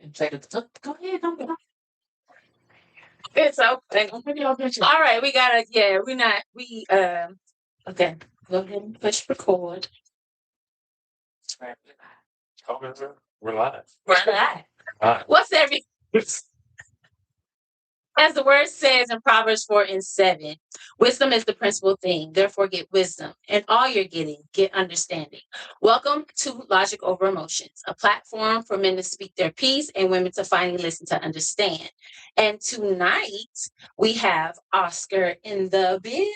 And play the go ahead, don't go. It's okay. Don't put it on picture. All right, we gotta. Yeah, Okay, go ahead and push record. Okay, sir. We're live. We're live. Live. What's every? As the word says in Proverbs 4:7, wisdom is the principal thing. Therefore, get wisdom. And all you're getting, get understanding. Welcome to Logic Over Emotions, a platform for men to speak their piece and women to finally listen to understand. And tonight, we have Oscar in the building.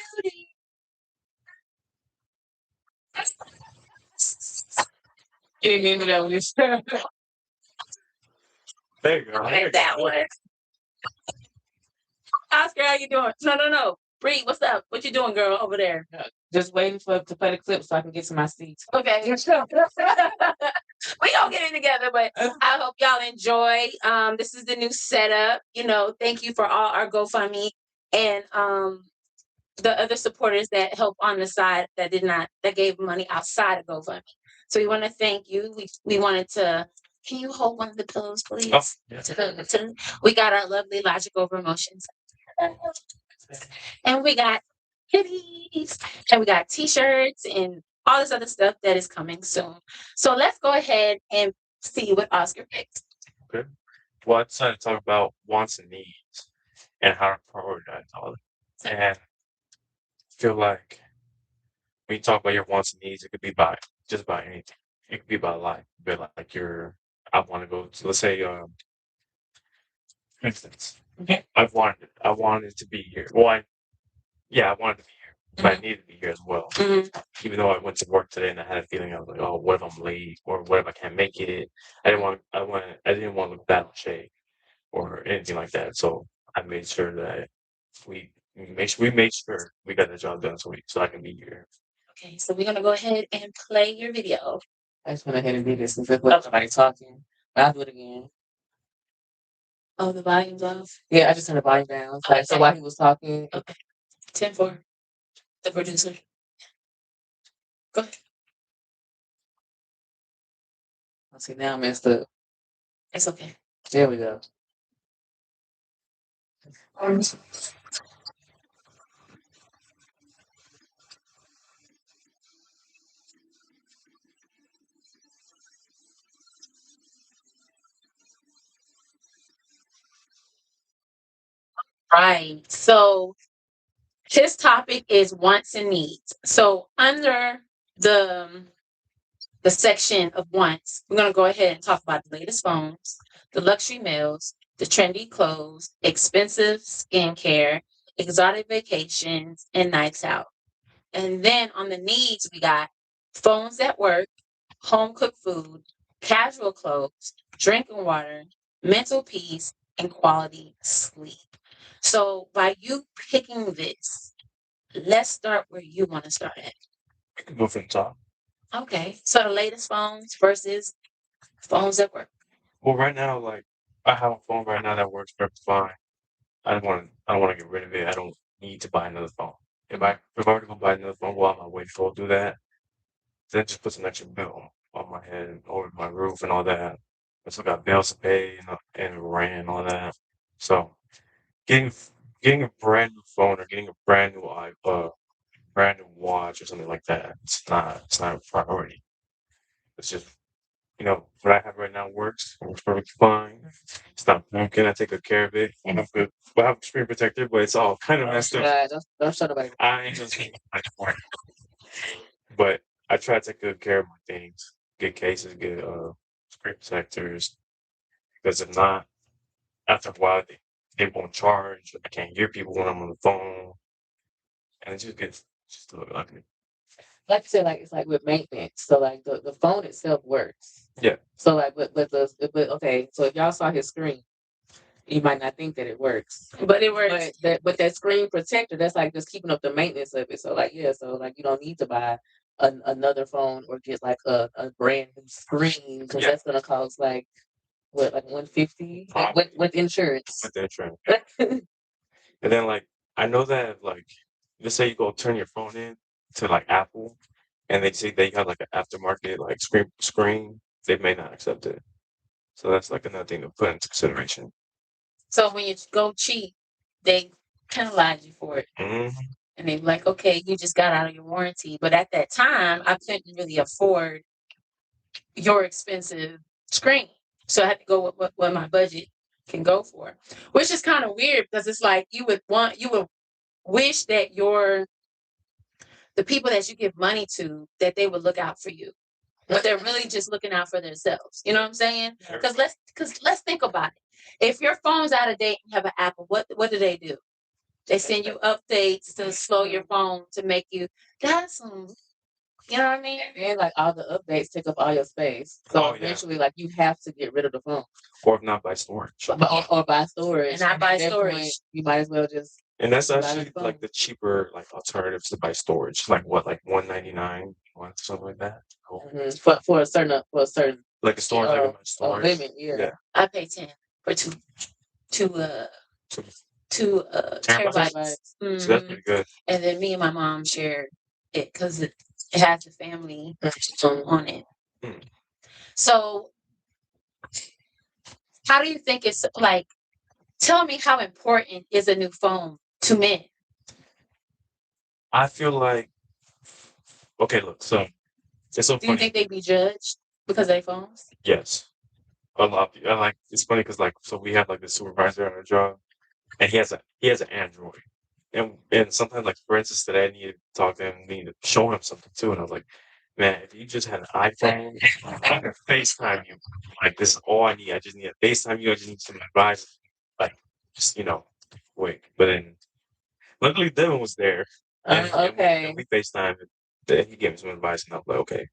You didn't hear me that when you said There you go. Okay, that one. Oscar, how you doing? No. Bree, what's up? What you doing, girl, over there? just waiting for to play the clip so I can get to my seats. Okay. We gonna get it together, but I hope y'all enjoy. This is the new setup. Thank you for all our GoFundMe and the other supporters that help on the side that gave money outside of GoFundMe. So we want to thank you. We wanted to. Can you hold one of the pillows, please? Oh, yeah. We got our lovely Logic Over Emotions. And we got kitties. And we got t-shirts and all this other stuff that is coming soon. So let's go ahead and see what Oscar picked. Okay. Well, I decided to talk about wants and needs and how to prioritize all of it. And I feel like when you talk about your wants and needs, it could be just by anything. It could be about life. It could be like I want to go to, let's say, for instance, I wanted to be here. Well, I wanted to be here, but I needed to be here as well. Even though I went to work today and I had a feeling I was like, oh, what if I'm late or what if I can't make it? I didn't want to look bad on Shay or anything like that. So I made sure that we made sure we got the job done so I can be here. Okay, so we're gonna go ahead and play your video. I just went ahead and did this since there's somebody talking. But I'll do it again. Oh, the volume's off. Yeah, I just turned the volume down. Like, so while he was talking, Okay. 10-4. The producer. Go ahead. let's see, now I messed up. It's okay. There we go. Right. So his topic is wants and needs. So under the section of wants, we're going to go ahead and talk about the latest phones, the luxury meals, the trendy clothes, expensive skincare, exotic vacations, and nights out. And then on the needs, we got phones at work, home cooked food, casual clothes, drinking water, mental peace, and quality sleep. So by you picking this, let's start where you want to start at. We can go from the top. Okay. So the latest phones versus phones at work. Well, right now, like I have a phone right now that works perfectly fine. I don't want to get rid of it. I don't need to buy another phone. If I were to go buy another phone while I'm on my way to go do that, then it just puts an extra bill on my head and over my roof and all that. I still got bills to pay and rent and all that. So getting getting a brand new phone or getting a brand new brand new watch or something like that, it's not a priority. It's just what I have right now works perfectly fine. It's not broken. I take good care of it. I have a screen protector, but it's all kind of messed up. Don't show nobody. I ain't just but I try to take good care of my things. Good cases, good screen protectors. Because if not, after a while they won't charge. I can't hear people when I'm on the phone, and it just gets just a little ugly. Like you said, like it's like with maintenance. So like the phone itself works. Yeah. So like okay, so if y'all saw his screen, you might not think that it works. But it works. But that screen protector, that's like just keeping up the maintenance of it. So like so like you don't need to buy another phone or get like a brand new screen because that's gonna cost like what, like $150 with insurance. With the insurance. And then like I know that like let's say you go turn your phone in to like Apple and they say they have like an aftermarket like screen, they may not accept it. So that's like another thing to put into consideration. So when you go cheap, they penalize you for it. Mhm. And they're like, okay, you just got out of your warranty. But at that time, I couldn't really afford your expensive screen. So I had to go with what my budget can go for, which is kind of weird because it's like you would wish that the people that you give money to, that they would look out for you. But they're really just looking out for themselves. You know what I'm saying? Because let's think about it. If your phone's out of date and you have an Apple, what do? They send you updates to slow your phone to make you. That's some. You know what I mean? And like all the updates take up all your space. So Oh, yeah. eventually, like you have to get rid of the phone, Or if not by storage. or buy storage. And I buy At that point, storage. you might as well just. And that's buy the actually phone. like the cheaper like alternatives to buy storage. Like what, like $199 month, something like that. Oh. For a certain Like a storage, like a storage. limit. Yeah. I pay 10 for two terabytes. So that's pretty good. And then me and my mom shared it because it has the family on it. Mm. So how do you think it's like? Tell me how important is a new phone to men? I feel like, okay, look, so it's so Do you funny. think they'd be judged because of their phones? Yes. A lot of people, like, it's funny because like, so we have like the supervisor on our job, and he has an Android. And sometimes, like, for instance, today I need to talk to him, need to show him something too. And I was like, man, if you just had an iPhone, I could FaceTime you. Like, this is all I need. I just need to FaceTime you. I just need some advice. Like, just, quick. But then, luckily, Devin was there. And we FaceTimed. And he gave me some advice, and I was like, okay.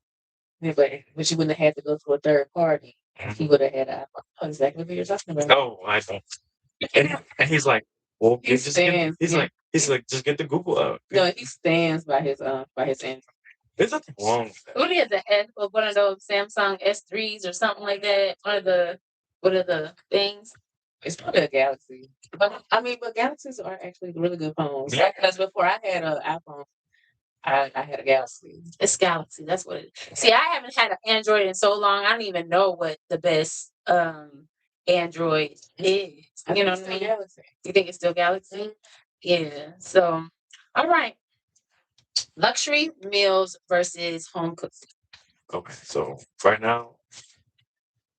Yeah, but you wouldn't have had to go to a third party. He would have had an iPhone. I know exactly what you're talking about. No, I don't. And he's like, well, he's like, just get the Google out. No, he stands by his Android. There's nothing wrong with that. What is one of those Samsung S3s or something like that? One of the things. It's probably a Galaxy. But Galaxies are actually really good phones. Yeah. Because before I had an iPhone, I had a Galaxy. It's Galaxy. That's what it is. See, I haven't had an Android in so long. I don't even know what the best Android is. You know what I mean? Galaxy. You think it's still Galaxy? Yeah. So, all right. Luxury meals versus home cooked. Okay, so right now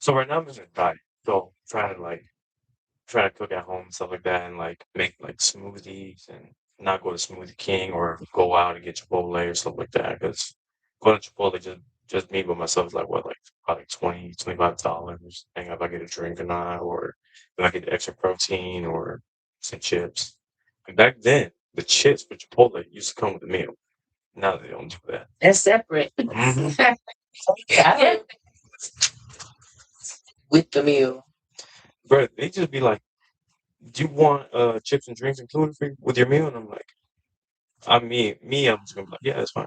I'm in a diet. So trying to cook at home and stuff like that, and like make like smoothies and not go to Smoothie King or go out and get Chipotle or stuff like that. Because going to Chipotle just me by myself is like what, like probably $20-$25. Depending if I get a drink or not, or if I get the extra protein or some chips. And back then, the chips for Chipotle used to come with the meal. Now they don't do that. That's separate. Mhm. Yeah. With the meal. Bro, they just be like, do you want chips and drinks included with your meal? And I'm like, I'm just gonna be like, yeah, that's fine.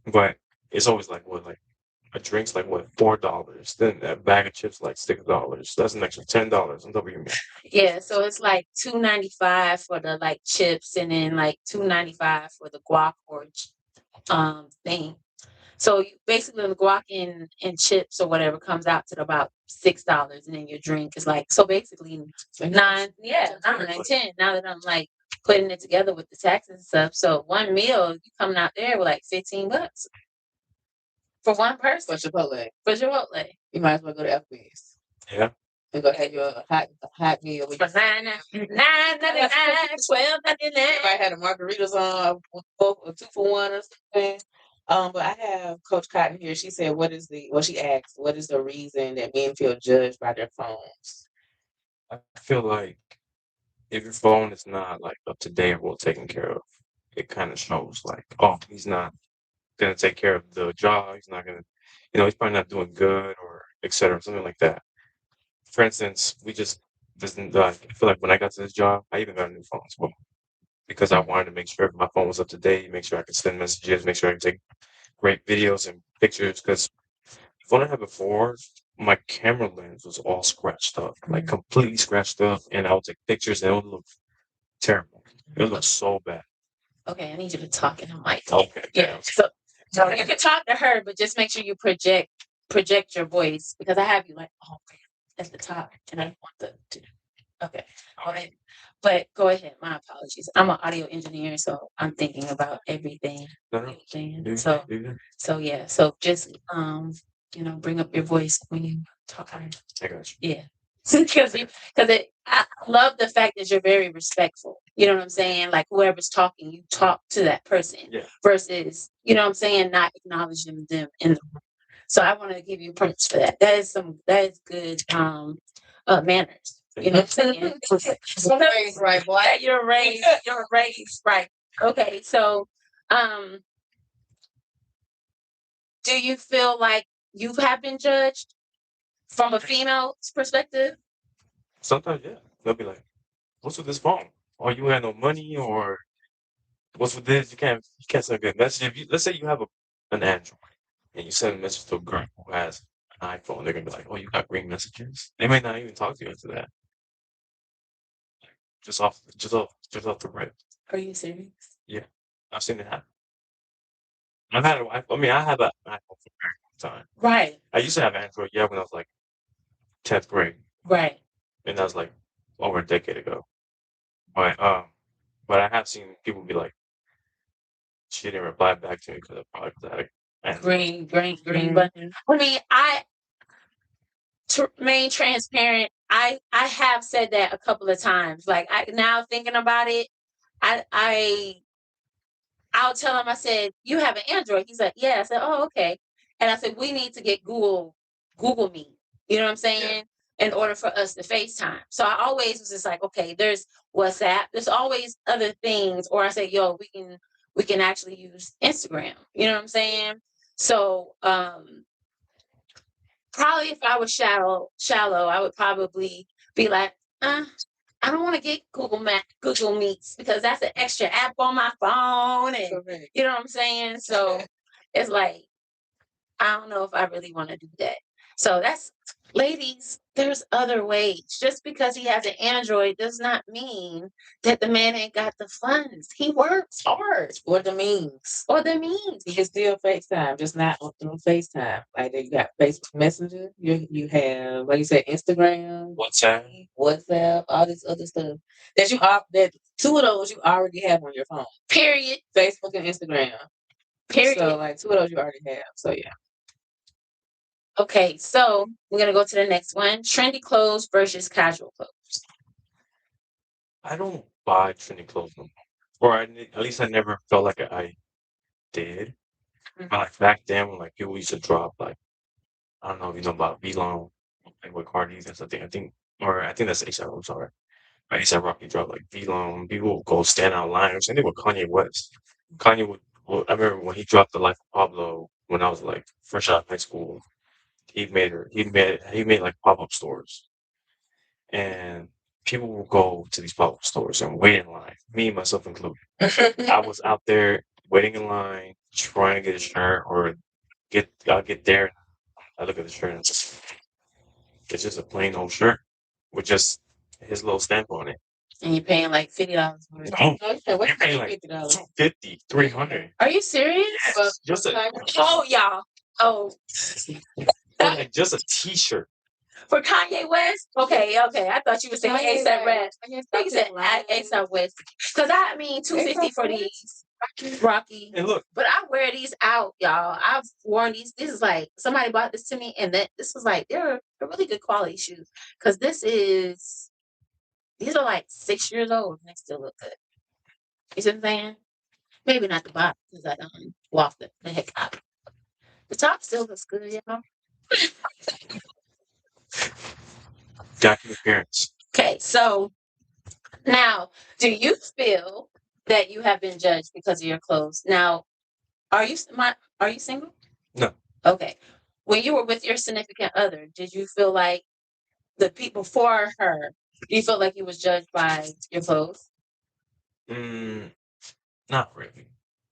But it's always like what, like a drink's like what, $4. Then a bag of chips like $6. That's an extra $10 on top of your meal. Yeah, so it's like $2.95 for the like chips, and then like $2.95 for the guac or thing. So basically, the guac and chips or whatever comes out to about $6, and then your drink is like, so basically 9, 10. Now that I'm like putting it together with the taxes and stuff, so one meal you coming out there with like $15 for one person For Chipotle. You might as well go to Applebee's. Yeah. And go have your hot meal with for $9.99, $12.99. Everybody had the margaritas on, 2-for-1 or something. But I have Coach Cotton here. She said, she asked, what is the reason that men feel judged by their phones? I feel like if your phone is not like up to date or well taken care of, it kind of shows like, oh, he's not gonna take care of the job. He's not gonna, he's probably not doing good or etc. Something like that. For instance, we just doesn't like. I feel like when I got to this job, I even got a new phone as well because I wanted to make sure my phone was up to date, make sure I could send messages, make sure I could take great videos and pictures. Because the phone I had before, my camera lens was all scratched up, like completely scratched up, and I would take pictures and it would look terrible. It would look so bad. Okay, I need you to talk in the mic. Okay. Yeah. So you can talk to her, but just make sure you project your voice, because I have you like, oh man, at the top, and I don't want the. Okay, go ahead. But go ahead. My apologies. I'm an audio engineer, so I'm thinking about everything. No, no. Everything. So yeah. So just bring up your voice when you talk. I got you. Yeah. Because I love the fact that you're very respectful. You know what I'm saying? Like whoever's talking, you talk to that person versus, you know what I'm saying, not acknowledging them in the room. So I want to give you props for that. That is good manners. You know what I'm saying? You're raised right, boy. Yeah, you're raised right. Okay, so do you feel like you have been judged from a female's perspective? Sometimes, yeah, they'll be like, "What's with this phone? Or you ain't no money, or what's with this? You can't send a good message. If you let's say you have an Android and you send a message to a girl who has an iPhone, they're gonna be like, "Oh, you got green messages." They may not even talk to you after that. Just off the rip. Are you serious? Yeah, I've seen it happen. I've had a I mean, I have an iPhone for a very long time. Right. I used to have Android, yeah, when I was like 10th grade, Right. and that was like over a decade ago. But I have seen people be like, she didn't reply back to me because I probably had Android. Green button. I mean, to remain transparent, I have said that a couple of times. Like now thinking about it, I'll tell him, I said, "You have an Android?" He's like, "Yeah." I said, "Oh, okay." And I said, "We need to get Google Meet." You know what I'm saying? In order for us to FaceTime. So I always was just like, okay, there's WhatsApp. There's always other things. Or I say, yo, we can actually use Instagram. You know what I'm saying? So probably if I was shallow, I would probably be like, I don't want to get Google Meets because that's an extra app on my phone, and you know what I'm saying. So it's like I don't know if I really want to do that. So that's ladies. There's other ways. Just because he has an Android does not mean that the man ain't got the funds. He works hard. Or the means. You can still FaceTime, just not through FaceTime. Like you got Facebook Messenger, you have, like you said, Instagram, WhatsApp, all this other stuff that two of those you already have on your phone. Period. Facebook and Instagram. Period. So like two of those you already have. So yeah. Okay, so we're gonna go to the next one: trendy clothes versus casual clothes. I don't buy trendy clothes no more, or at least I never felt like I did. But like back then, when like people used to drop like I don't know if you know about V-Long, like with Cardi's and something. I think that's ASAP. I'm sorry. But ASAP Rocky dropped like V-Long. People would go stand out lines. And they were Kanye West. Kanye would. Well, I remember when he dropped the Life of Pablo when I was like fresh out of high school. He made like pop-up stores, and people will go to these pop-up stores and wait in line. Me, myself included. I was out there waiting in line, trying to get a shirt or I'll get there. I look at the shirt and it's just a plain old shirt with just his little stamp on it. And you're paying like $50 for it. No, You're you're paying like $50. $250, $300. Are you serious? Yes, just a Oh, y'all. Oh, like just a T-shirt. for Kanye West? Okay. I thought you were saying ASAP Red. I think you said ASAP West. Because I mean, $250 for these Rocky. And look, But I wear these out, y'all. I've worn these. This is like somebody bought this to me, and this was like they're a really good quality shoes. Because these are like 6 years old and they still look good. You see what I'm saying? Maybe not the bottom because I waffed the heck out. The top still looks good, y'all. got your appearance. Okay, so now, do you feel that you have been judged because of your clothes? Now, are you single? No. Okay. When you were with your significant other, did you feel like the people for her? Do you feel like you was judged by your clothes? Not really.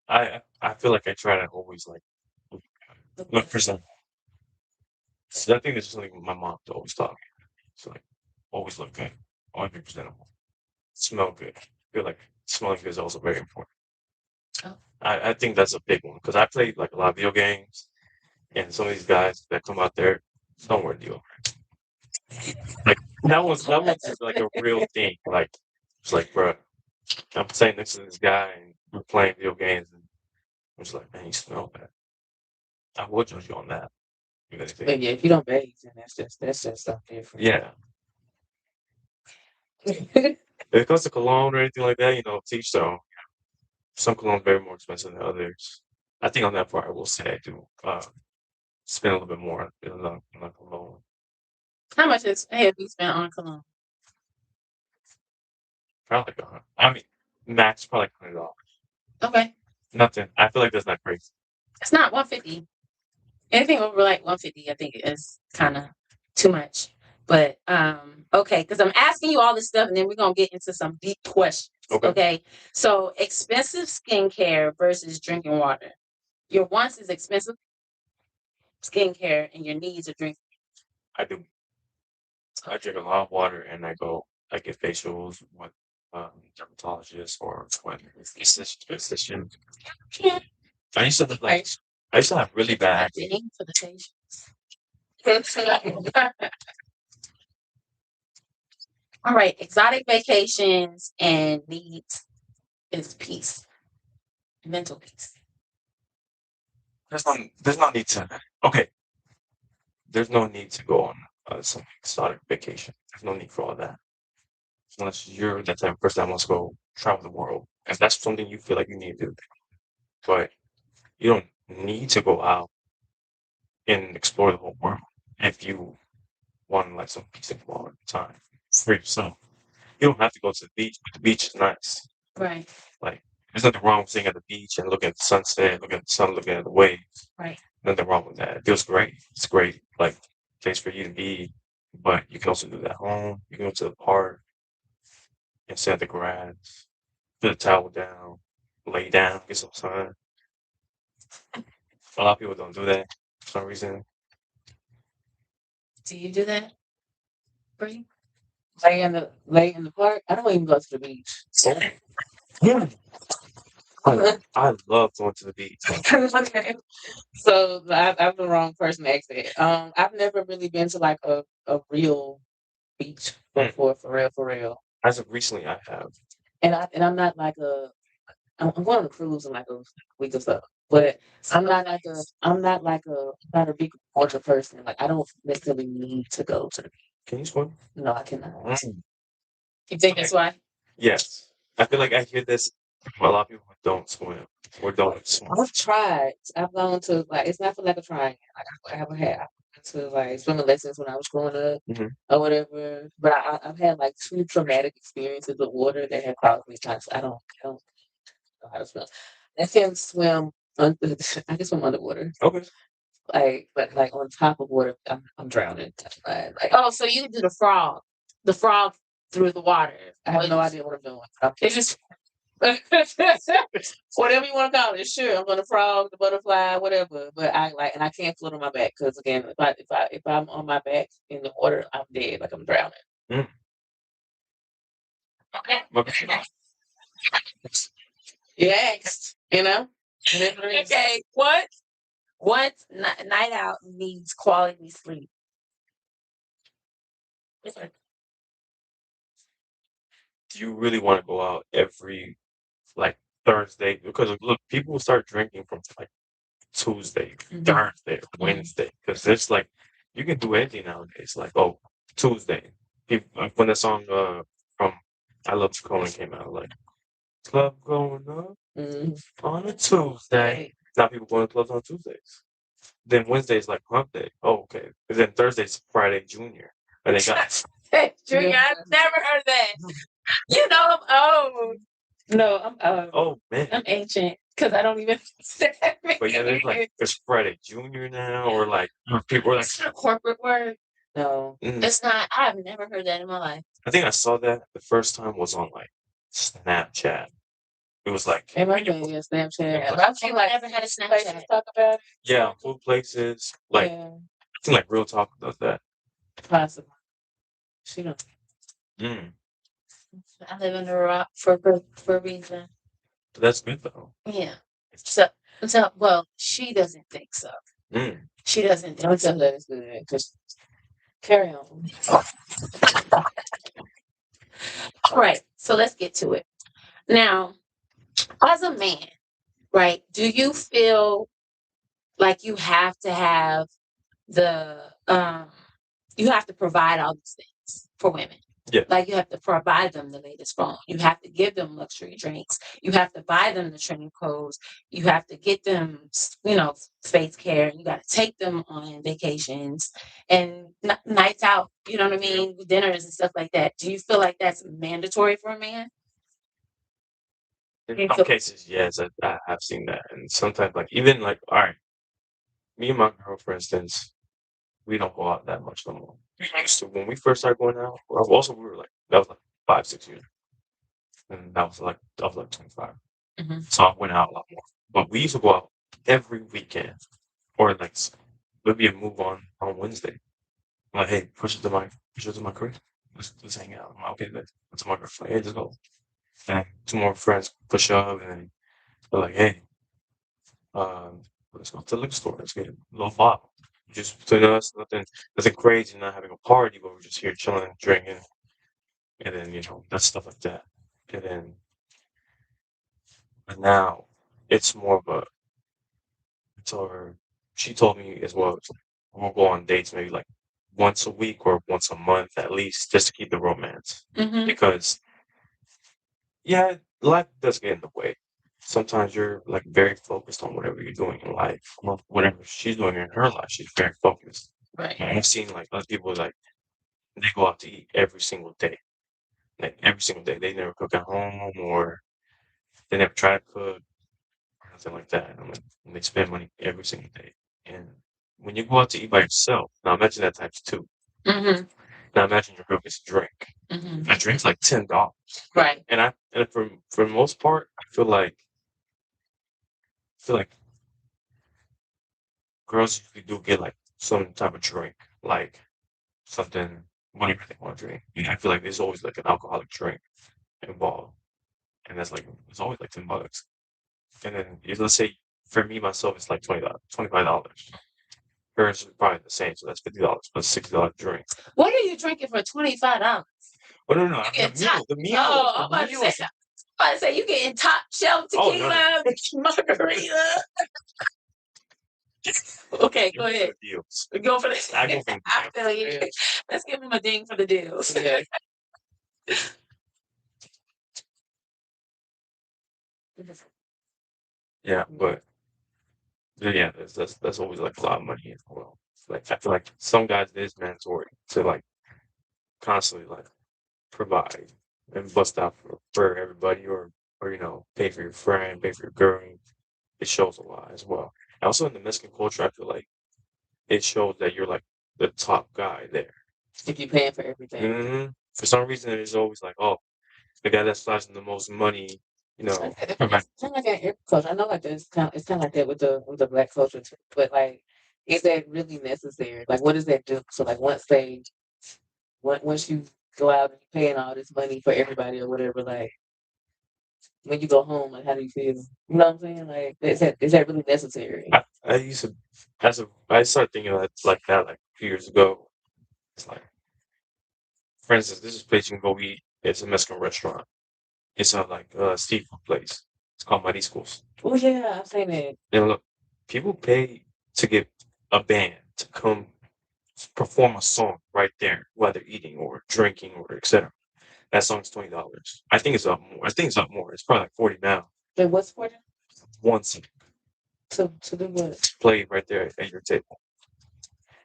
I feel like I try to always like look presentable. So I think that's something my mom always taught me. So like always look good, always be presentable, smell good. I feel like smelling good is also very important. Oh. I think that's a big one because I played like a lot of video games, and some of these guys that come out there don't wear deodorant. that was just like a real thing. Like it's like, bro, I'm sitting next to this guy and we're playing video games, and I'm just like, man, you smell bad. I will judge you on that. You know what I But mean? yeah, if you don't bathe, then that's just something different. Yeah. If it comes to cologne or anything like that, teach their own. Some cologne very more expensive than others. I think on that part, I will say I do spend a little bit more on cologne. How much have you spent on cologne? Probably like I mean, max probably like $100. Okay. Nothing. I feel like that's not crazy. It's not 150. Anything over like 150, I think is kind of too much. But okay, because I'm asking you all this stuff, and then we're gonna get into some deep questions. Okay. So expensive skincare versus drinking water. Your wants is expensive skincare, and your needs are drinking. I do. I drink a lot of water, and I get facials with dermatologists or with physician. Yeah. I used to have really bad. Paying for the facials. All right, exotic vacations and needs is peace, mental peace. There's no need to. Okay, there's no need to go on some exotic vacation. There's no need for all that. Unless you're that type of person that wants to go travel the world, and that's something you feel like you need to do. But you don't need to go out and explore the whole world if you want like some peace and quality time for yourself. You don't have to go to the beach, but the beach is nice. Right. Like there's nothing wrong with sitting at the beach and looking at the sunset, looking at the sun, looking at the waves. Right. Nothing wrong with that. It feels great. It's great, like place for you to be. But you can also do that at home. You can go to the park and sit at the grass, put a towel down, lay down, get some sun. A lot of people don't do that for some reason. Do you do that, Bree? Lay in the park. I don't even go to the beach. Oh, yeah. I love going to the beach. Okay. So I'm the wrong person to ask that. I've never really been to like a real beach before, for real. As of recently, I have. And I'm not like I'm going on a cruise in like a week or so. But I'm not a big water person. Like I don't necessarily need to go to the beach. Can you swim? No, I cannot. You think that's why? Yes. I feel like I hear this from a lot of people who don't swim or don't swim. I've tried. I've gone to like it's not for lack of trying. Like I haven't had. I went to like swimming lessons when I was growing up or whatever. But I've had like 2 traumatic experiences with water that have caused me to. I don't know how to swim. I can swim. I can swim underwater. Okay. But like on top of water, I'm drowning. Like Oh, so you do the frog through the water. I have no idea what I'm doing. It's just Whatever you want to call it, sure. I'm gonna frog, the butterfly, whatever. But and I can't float on my back because again, if I'm on my back in the water, I'm dead. Like I'm drowning. Okay. You asked, you know. okay. What night out needs quality sleep? Do you really want to go out every like Thursday? Because look, people will start drinking from like Tuesday, Thursday, Wednesday. Because it's like you can do anything nowadays. Like Tuesday. When the song from I Love Conan came out, like club going up on a Tuesday. Now people going to clubs on Tuesdays. Then Wednesday's like hump day. Oh, okay. And then Thursday's Friday Junior. And they got Junior, I've never heard that. You know I'm old. No, I'm oh man. I'm ancient because I don't even. But yeah, there's like it's Friday Junior now, or like people are like It's not a corporate word. no. It's not. I've never heard that in my life. I think I saw that the first time was on like Snapchat. It was like It might be Snapchat. Yeah. But I've seen like never had a places Snapchat. talk about it. yeah, food places. Like Yeah, I think like Real Talk does that. possibly. She don't. I live under a rock for a reason. But that's good though. Yeah. So well, she doesn't think so. She doesn't Don't think so. tell her it's good. Just carry on. All right, so let's get to it. Now, as a man, right, do you feel like you have to have the you have to provide all these things for women? Yeah. Like you have to provide them the latest phone. You have to give them luxury drinks. You have to buy them the training clothes. You have to get them, face care. You got to take them on vacations and nights out. You know what I mean? Dinners and stuff like that. Do you feel like that's mandatory for a man? In some cases, yes, I have seen that, and sometimes, like even like, all right, me and my girl, for instance, we don't go out that much no more. We used to when we first started going out. Well, also, we were like that was like 5, 6 years, and that was like 25. Mm-hmm. So I went out a lot more. But we used to go out every weekend, or like maybe a move on Wednesday. I'm like, hey, push it to my crib. Let's hang out. I'm like, okay, let's to my crib. Like, hey, let's go. And two more friends push up, and then they're like, hey, um, let's go to the liquor store. Let's get a little bottle. Just between us, nothing crazy, not having a party, but we're just here chilling, drinking, and then that's stuff like that. And then, but now it's more of a. It's over. She told me as well. It's like, we'll go on dates maybe like once a week or once a month at least, just to keep the romance. Mm-hmm. Because yeah, life does get in the way. Sometimes you're like very focused on whatever you're doing in life, or whatever she's doing in her life. She's very focused. Right. And I've seen like other people like they go out to eat every single day, like every single day. They never cook at home, or they never try to cook, or nothing like that. I'm like, and they spend money every single day. And when you go out to eat by yourself, now imagine that times two. Mm-hmm. Now imagine your girl gets a drink. Mm-hmm. A drink's like $10. Right. And for the most part, I feel like girls usually do get like some type of drink, like something whatever they want to drink. I feel like there's always like an alcoholic drink involved, and that's like it's always like $10. And then let's say for me myself, it's like $25. Hers is probably the same, so that's $50 plus $60 drink. What are you drinking for $25? Oh no, You the get meal, top. the meal, Oh, I'm the about to meal. say you getting top shelf Oh no, tequila, margarita. Okay, go ahead. deals. Go for the. I go for the I deals. feel you. Let's give him a ding for the deals. Yeah. Yeah, but yeah, that's always like a lot of money as well. Like I feel like some guys it is mandatory to like constantly like provide and bust out for everybody, or pay for your friend, pay for your girl. It shows a lot as well. Also in the Mexican culture, I feel like it shows that you're like the top guy there. If you're paying for everything. Mm-hmm. For some reason, it's always like, oh, the guy that's flashing the most money, It's kind of like that in every culture. I know like it's kind of like that with the black culture too. But like, is that really necessary? Like, what does that do? So like, once you go out and you're paying all this money for everybody or whatever, like when you go home, like how do you feel? You know what I'm saying? Like, is that really necessary? I used to, I started thinking like that like a few years ago. It's like, for instance, this is a place you can go eat. It's a Mexican restaurant. It's a like seafood place. It's called Mariscos. Oh yeah, I've seen it. And look, people pay to get a band to come perform a song right there while they're eating or drinking or etc. That song's $20. I think it's up more. I think it's up more. It's probably like 40 now. But what's for them? One song To do what? played right there at your table.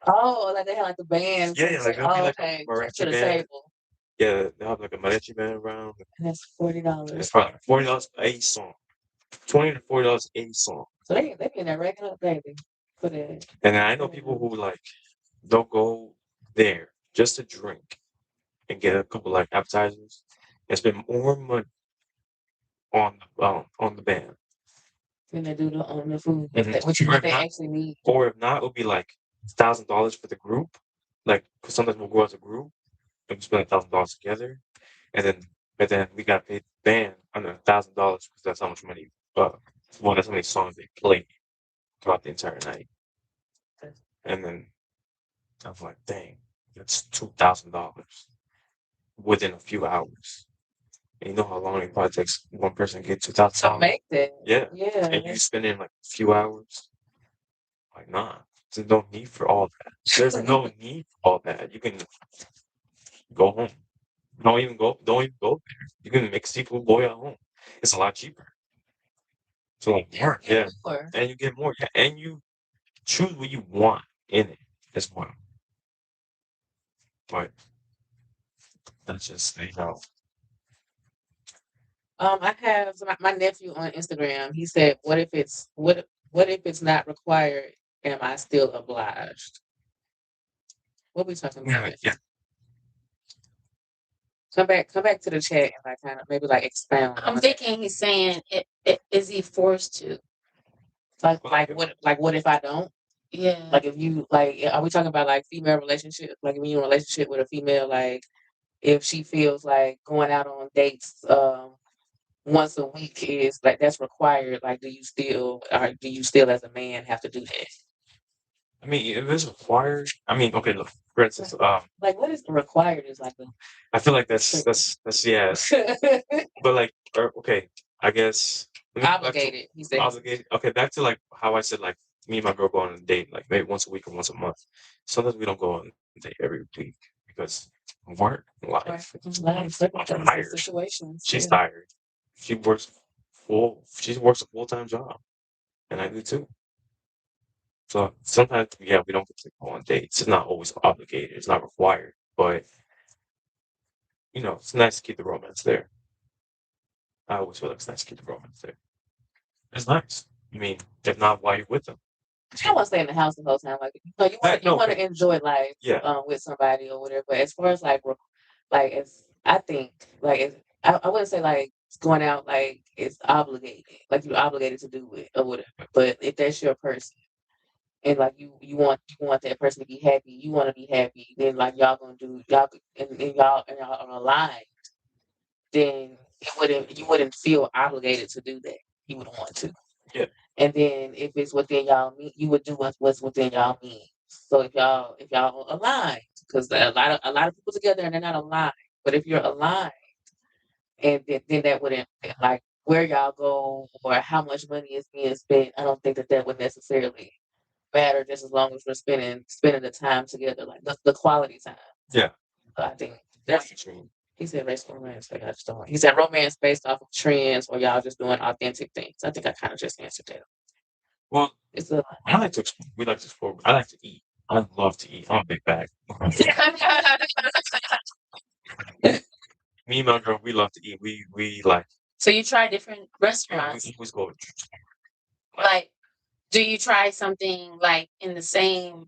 Oh, like they had like the band. Yeah, like there'll be like okay, a to mariachi the band. table, Yeah, they'll have like a mariachi band around. and that's And $40. it's probably like $40 a song. $20 to $40 a song. So they getting that regular baby for that. And I know people who like they'll go there just to drink and get a couple like appetizers and spend more money on the band. Then they do the food, Mhm. which Or if they not, actually need. or if not, it'll be like $1,000 for the group. Like 'cause sometimes we'll go as a group and we spend $1,000 together, and then we got paid the band under $1,000 because that's how much money. That's how many songs they play throughout the entire night. And then I was like, dang. That's $2,000 within a few hours. And you know how long it probably takes one person to get to $2,000? make that. Yeah. Yeah. And you spend in like a few hours. Like, nah, there's no need for all that. There's no need for all that. You can go home. Don't even go there. You can make seafood boil at home. It's a lot cheaper. So like more, yeah. More. And you get more, yeah. And you choose what you want in it as well. But that's just I have my nephew on Instagram. He said, "What if it's not required? Am I still obliged?" What we talking about? yeah. Come back to the chat and like kind of maybe like expound. I'm on thinking he's saying, is he forced to? what if I don't? Yeah. Like if you like, are we talking about like female relationships? Like when you're in a relationship with a female, like if she feels like going out on dates once a week is like that's required, like do you still as a man have to do that? I mean, if it's required, I mean, okay, look, for instance, Like what is required is like I feel like that's yeah. But like, okay, I guess obligated. He said obligated. Okay, back to like how I said like me and my girl go on a date like maybe once a week or once a month. Sometimes we don't go on a date every week because of work, life. I'm tired. situations. She's tired. She works She works a full-time job, and I do too. So sometimes, yeah, we don't get to go on dates. It's not always obligated. It's not required, but it's nice to keep the romance there. I always feel like it's nice to keep the romance there. It's nice. I mean, if not, why you with them? I don't want to stay in the house the whole time. Like you want to enjoy life, with somebody or whatever. But as far as like it's, I think like I wouldn't say like going out like it's obligated, like you're obligated to do it or whatever. But if that's your person and like you want that person to be happy, you want to be happy, then like y'all gonna do y'all and y'all are aligned, then you wouldn't feel obligated to do that. You would want to. Yeah. And then if it's within y'all mean, you would do what's within y'all means. So if y'all aligned, because a lot of people together and they're not aligned. But if you're aligned, and then that wouldn't like where y'all go or how much money is being spent. I don't think that would necessarily matter, just as long as we're spending the time together, like the quality time. Yeah. So I think that's true. He said race romance. Like I just don't. He said romance based off of trends, or y'all just doing authentic things. I think I kind of just answered that. Well, It's a I like to explore. We like to explore. I like to eat. I love to eat. I'm a big bag. Me and my girl, we love to eat. We like. So you try different restaurants. We always go. Like, do you try something like in the same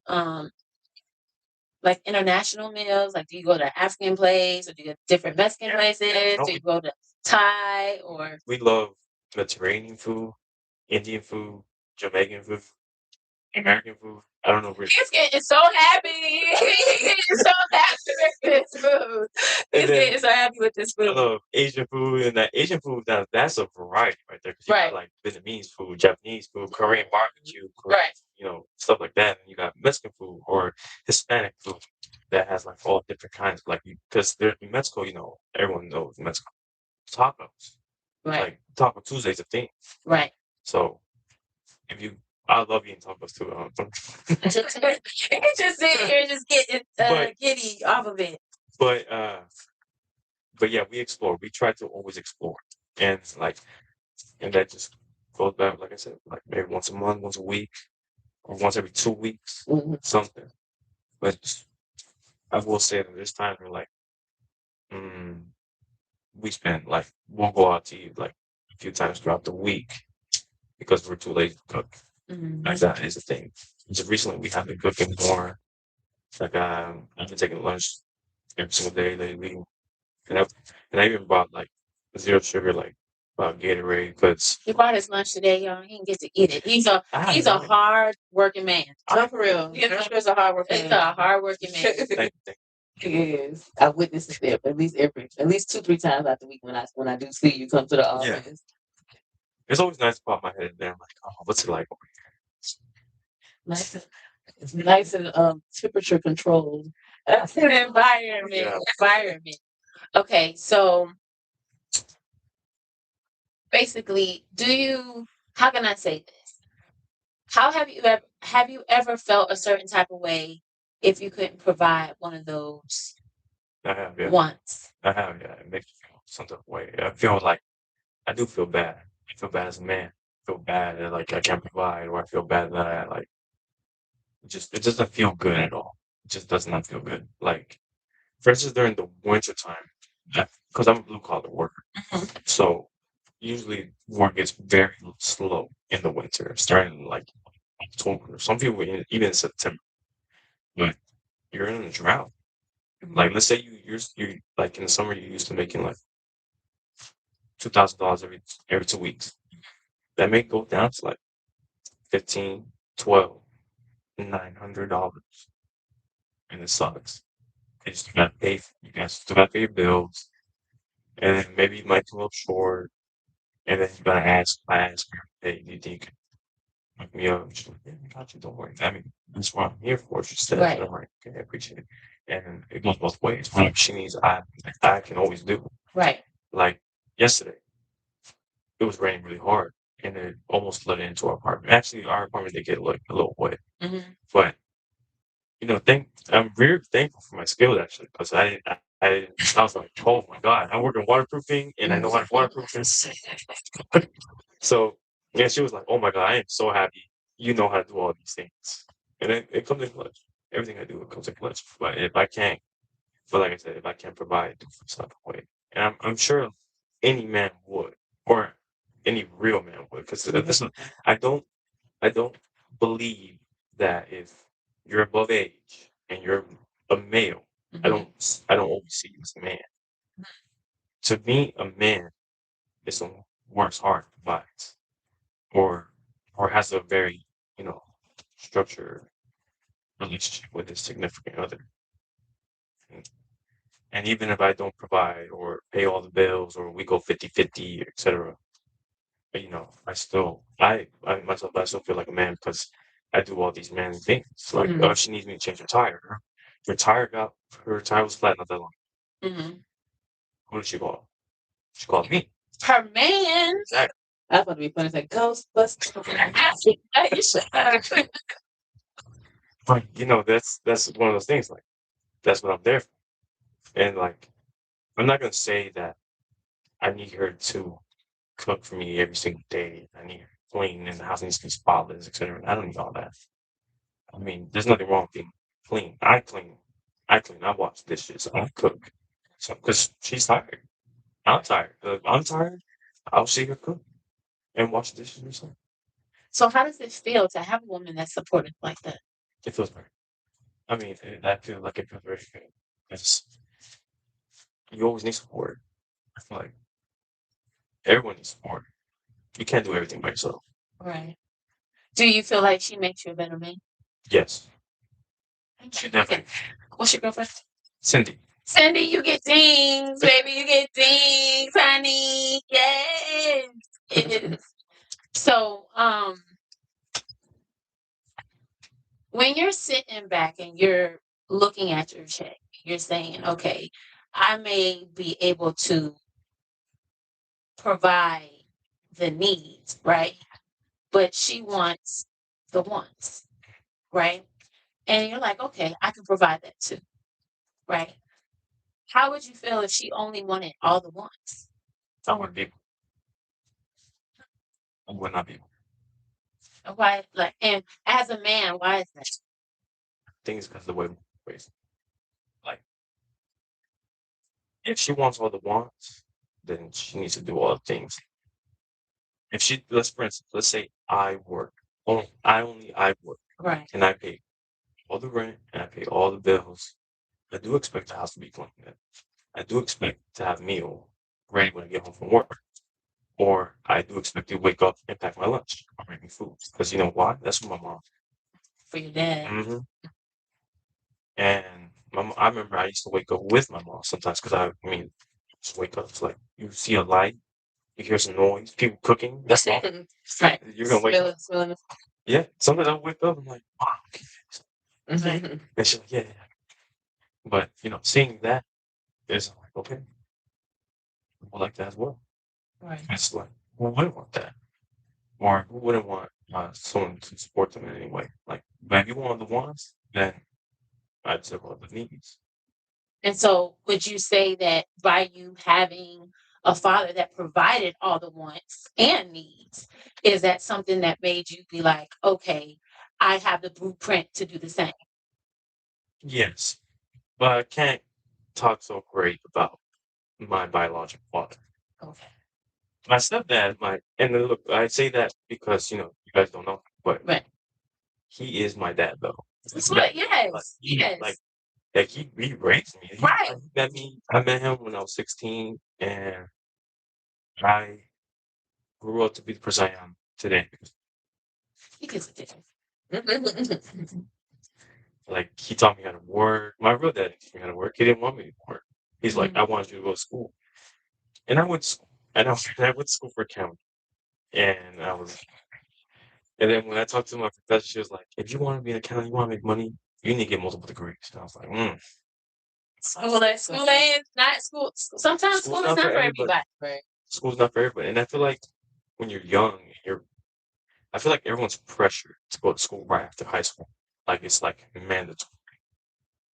like international meals? Like, do you go to African place, or do you go to different Mexican places? Do you go to Thai or? We love Mediterranean food, Indian food, Jamaican food, American food. I don't know. He's getting so happy. He's getting so happy with this food. He's getting so happy with this food. I love Asian food, and that Asian food, that's a variety right there. Because you got like Vietnamese food, Japanese food, Korean barbecue, stuff like that. And you got Mexican food or Hispanic food that has like all different kinds. Like because in Mexico, everyone knows Mexico tacos. Like Taco Tuesday's a thing. Right. So I love eating tacos too. You can just sit here and just get giddy off of it. But yeah, we explore. We try to always explore, and that just goes back, like I said, like maybe once a month, once a week, or once every 2 weeks, something. But I will say that there's times where we spend we'll go out to eat like a few times throughout the week because we're too lazy to cook. Like that is the thing. Just recently we have been cooking more. Like I've been taking lunch every single day lately, and I even bought like zero sugar Gatorade because he brought his lunch today, y'all. He didn't get to eat it. He's a hard working man. No, for real. He's a hard working man. He's a hard working man. He is. I witnessed it at least 2-3 times out the week when I do see you come to the office. Yeah. It's always nice to pop my head in there. I'm like, oh, what's it like over here? Nice. It's nice and temperature controlled. Environment. Yeah. Environment. Okay, so basically, how can I say this? How have you ever felt a certain type of way if you couldn't provide one of those I have, yeah. wants? I have, yeah. It makes me feel some type of way. I feel like I do feel bad. I feel bad as a man. I feel bad that like I can't provide, or I feel bad that I like it doesn't feel good at all. It just does not feel good. Like for instance, during the winter time, because I'm a blue collar worker, so usually work gets very slow in the winter, starting like October. Some people even in September. But you're in a drought. Like let's say you like in the summer you're used to making like $2,000 every 2 weeks. That may go down to like 15, 12, $900, and it sucks. You guys still gotta pay your bills, and then maybe you might come up short, and then you gotta ask her, hey, do you think hook me up? She's like, yeah, I got you, don't worry. I mean, that's what I'm here for. She said, Right. and I'm like, okay, I appreciate it. And it goes both ways. Whatever she needs, I can always do. Right. Like yesterday, it was raining really hard, and it almost flooded into our apartment. Actually, our apartment did get like a little wet, but I'm very thankful for my skills actually, because I was like, oh my god, I work in waterproofing and I know how to waterproof this. So yeah, she was like, oh my god, I am so happy you know how to do all these things, and it comes in clutch. Everything I do, it comes in clutch. But if I can't, but like I said, if I can't provide, do for some way, and I'm sure any man would, or any real man would, because I don't I don't believe that if you're above age and you're a male, I don't always see you as a man. To me, a man is someone who works hard, provides, or has a very, you know, structured relationship with his significant other. And even if I don't provide or pay all the bills or we go 50-50, etc., I myself, I still feel like a man because I do all these manly things. Like, if she needs me to change her tire, her tire was flat not that long. Who did she call? She called me. Her man. Exactly. I was about to be funny, it's like Ghostbusters. But that's one of those things. Like, that's what I'm there for. And like, I'm not gonna say that I need her to cook for me every single day. I need her to clean and the house needs to be spotless, etc. I don't need all that. I mean, there's nothing wrong with being clean. I clean. I wash dishes. I cook. So, because she's tired. I'm tired. If I'm tired, I'll see her cook and wash dishes herself. So how does it feel to have a woman that's supportive like that? It feels very. I mean, I feel like it feels very good. Because you always need support. I feel like everyone needs support. You can't do everything by yourself. Right. Do you feel like she makes you a better man? Yes, she definitely. What's your girlfriend? Cindy. Cindy, you get dings, baby. You get dings, honey. Yes. Yes. So, when you're sitting back and you're looking at your check, you're saying, okay, I may be able to provide the needs, right? But she wants the wants, right? And you're like, okay, I can provide that too, right? How would you feel if she only wanted all the wants? I wouldn't be. I would not be. Why, like, and as a man, why is that? I think it's because of the way we raised. Like, if she wants all the wants, then she needs to do all the things. If she, for instance, let's say I work. I work. Right. And I pay all the rent and I pay all the bills. I do expect the house to be clean. I do expect to have a meal ready when I get home from work. Or I do expect to wake up and pack my lunch or make me food. Because you know why? That's what my mom. For your dad. hmm And I remember I used to wake up with my mom sometimes because I mean, just wake up. It's like you see a light, you hear some noise, people cooking. That's all. Right. You're gonna wake up. Smelling the Yeah. Sometimes I wake up. I'm like, wow. And she's like, yeah. But seeing that is like, okay, I would like that as well. Right. It's like, who wouldn't want that? Or who wouldn't want someone to support them in any way? Like, but if you want the wants, then I'd say all the needs. And so, would you say that by you having a father that provided all the wants and needs, is that something that made you be like, okay, I have the blueprint to do the same? Yes, but I can't talk so great about my biological father. Okay. My stepdad, and then look, I say that because you guys don't know, but Right. he is my dad though. That's what, yes. Like, Yes. he raised me. Right. I met him when I was 16, and I grew up to be the person I am today. He gets a difference. Like, he taught me how to work. My real dad didn't teach me how to work. He didn't want me to work. He's like, I wanted you to go to school, and I went to school, and I went to school for accounting, and and then when I talked to my professor, she was like, if you want to be an accountant, you want to make money, you need to get multiple degrees. And I was like, School ain't not school. Sometimes School's school is not for everybody. Right. school's not for everybody. And I feel like when you're young, I feel like everyone's pressured to go to school right after high school. Like, it's like mandatory.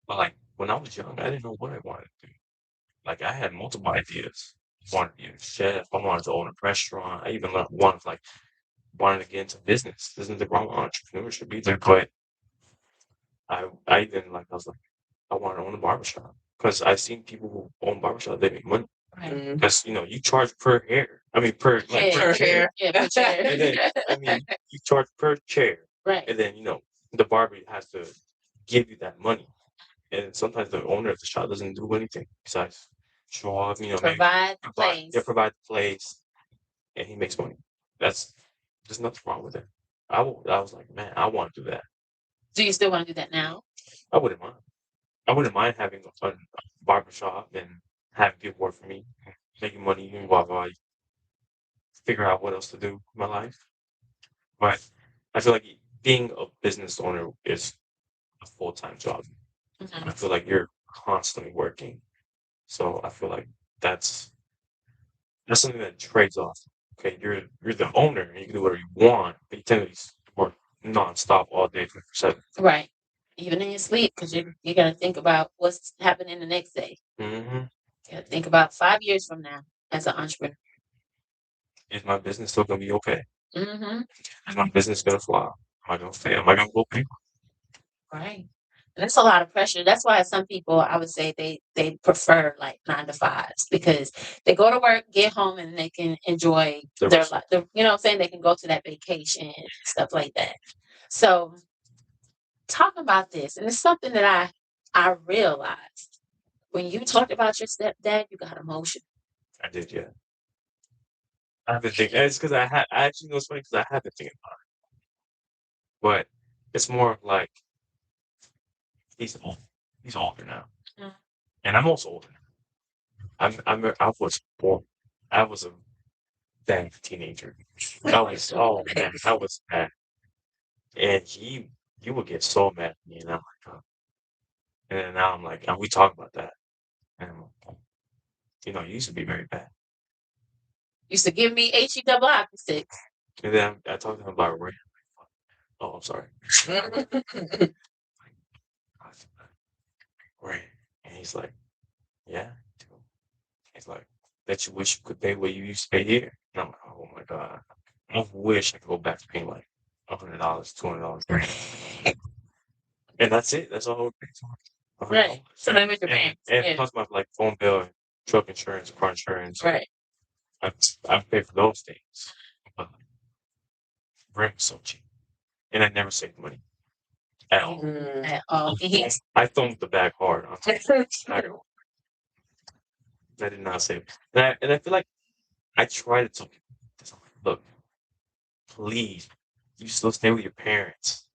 But like when I was young, I didn't know what I wanted to do. Like, I had multiple ideas. I wanted to be a chef. I wanted to own a restaurant. I even wanted to get into business. There's nothing wrong with entrepreneurship either. But I was like, I want to own a barbershop because I've seen people who own barbershop, they make money. Right. Because you charge per hair. I mean per Per chair. Yeah, per chair. And then you charge per chair. Right. And then the barber has to give you that money. And sometimes the owner of the shop doesn't do anything besides show off, maybe Provide the place. provide the place, and he makes money. There's nothing wrong with it. I was like, man, I want to do that. Do you still want to do that now? I wouldn't mind. I wouldn't mind having a barbershop and having people work for me, making money while I figure out what else to do in my life. But I feel like being a business owner is a full-time job. I feel like you're constantly working. So I feel like that's something that trades off. Okay, you're the owner and you can do whatever you want, but you tend to work nonstop all day 24/7. Right. Even in your sleep, because you got to think about what's happening the next day. Mm-hmm. You got to think about 5 years from now as an entrepreneur. Is my business still gonna be okay? Mm-hmm. Is my business gonna fly? Am I gonna fail? Am I gonna go pay? Right. And that's a lot of pressure. That's why some people, I would say, they prefer like 9 to 5s because they go to work, get home, and they can enjoy their life. You know what I'm saying? They can go to that vacation, stuff like that. So, talk about this, and it's something that I realized when you talked about your stepdad, you got emotional. I did, yeah. I've been thinking. It's because I actually know it's funny because I have been thinking about it, but it's more of like he's old. He's older now, Mm. and I'm also older. I was born. I was a bad teenager. I was man, I was bad, and he would get so mad at me, and I'm like, oh. And then now I'm like, and we talk about that, and I'm like, you used to be very bad. Used to give me HE double opposite. And then I talked to him about Ray. Oh, I'm sorry. Ray, and he's like, yeah. He's like, bet you wish you could pay what you used to pay here. And I'm like, oh my god, I wish I could go back to paying like $100, $200. And that's it. That's all it pays. Right. So then with your parents. And Yeah. plus my like phone bill, and truck insurance, car insurance. Right. I pay for those things. But rent was so cheap, and I never saved money at all. At all. I thumbed the bag hard. I did not save. And I feel like I try to tell people this. I'm like, look, please, you still stay with your parents.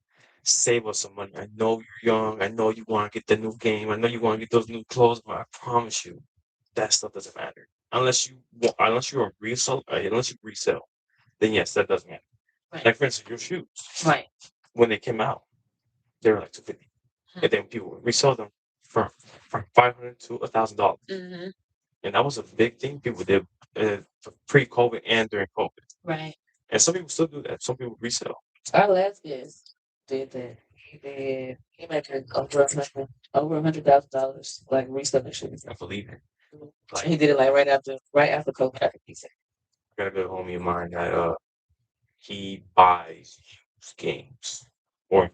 Save us some money. I know you're young. I know you want to get the new game. I know you want to get those new clothes, but I promise you, that stuff doesn't matter unless you're a resell. Unless you resell, then yes, that does matter. Right. Like for instance, your shoes. Right. When they came out, they were like $250, and then people would resell them from $500 to $1,000, Mm-hmm. and that was a big thing people did pre-COVID and during COVID. Right. And some people still do that. Some people resell. Our last guest did that. He made over $100,000 like reselling shoes. I believe it. Like, He did it like right after COVID. I think he said. I got a good homie of mine that he buys used games or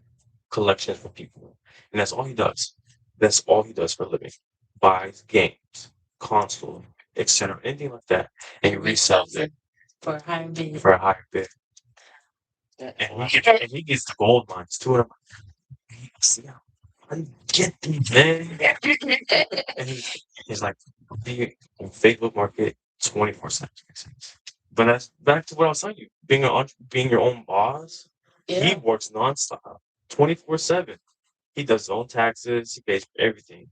collections for people, and that's all he does. That's all he does for a living. Buys games, console, etc., anything like that, and he resells it for a higher bid. for a higher bid. That's And he gets the gold mines too. And I'm like, see how you get these, man. And he's like, be on Facebook Market 24/7. But that's back to what I was telling you. Being your own boss, he Yeah. works nonstop, 24/7. He does his own taxes. He pays for everything.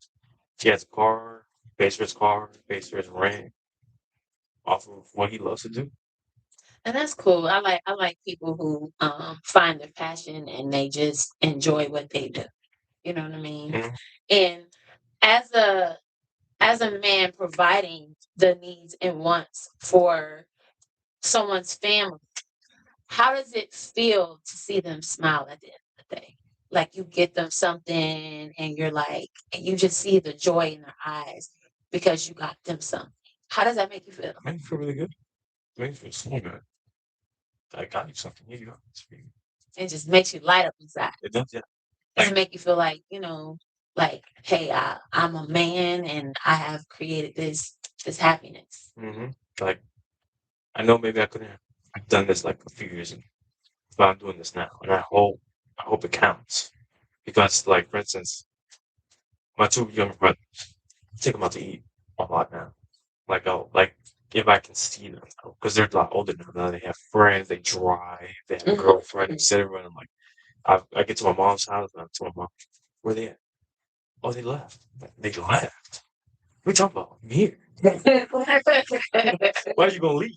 He has a car. Pays for his car. Pays for his rent. Off of what he loves to do. And that's cool. I like people who find their passion and they just enjoy what they do. You know what I mean? Mhm. And as a man providing the needs and wants for someone's family, how does it feel to see them smile at the end of the day? Like you get them something and you're like, and you just see the joy in their eyes because you got them something. How does that make you feel? It makes me feel really good. It makes me feel so good. I got you something. Here you go. It just makes you light up inside. It does, yeah. Does it make you feel like, like, hey, I'm a man and I have created this happiness? Mm-hmm. Like, I know maybe I couldn't have done this like a few years ago, but I'm doing this now, and I hope it counts. Because, like, for instance, my two younger brothers, I take them out to eat a lot now. Like if I can see them, because they're a lot older now. Now they have friends, they drive, they have a Mhm. girlfriend, etc. And I'm like, I get to my mom's house, and I'm to my mom, where they at? Oh, they left. Like, they left. What are you talking about? I'm here. Why are you gonna leave?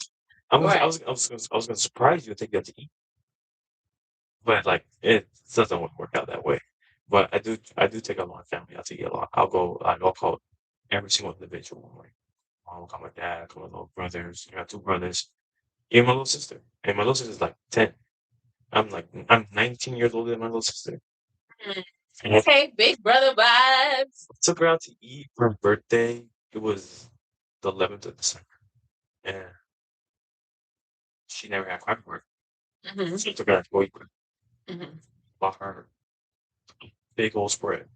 I was gonna surprise you and take you out to eat, but like it doesn't work out that way. But I do take a lot of family out to eat a lot. I'll call every single individual. Like mom will call my dad, I'll call my little brothers. I got two brothers, even my little sister. And my little sister's like 10. I'm 19 years older than my little sister. And I Okay, big brother vibes. took her out to eat for her birthday. It was the 11th of December, and she never had cracker barrel. Hmm. So I took her out to go eat with her. Hmm. Bought her big old spread.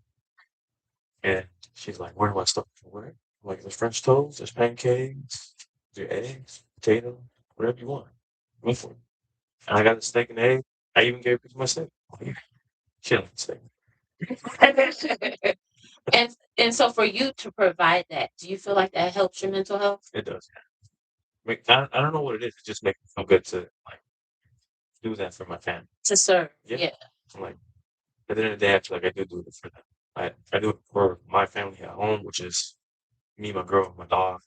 And she's like, where do I start? Where? I'm like, there's French toast, there's pancakes, there's eggs, potato, whatever you want. Go for it. And I got a steak and egg. I even gave her a piece of my steak. She didn't like steak. And so for you to provide that, do you feel like that helps your mental health? It does. I don't know what it is. It just makes me feel good to like do that for my family. To serve. Yeah. Yeah. I'm like, at the end of the day, I feel like I do it for them. I do it for my family at home, which is me, my girl, my dog.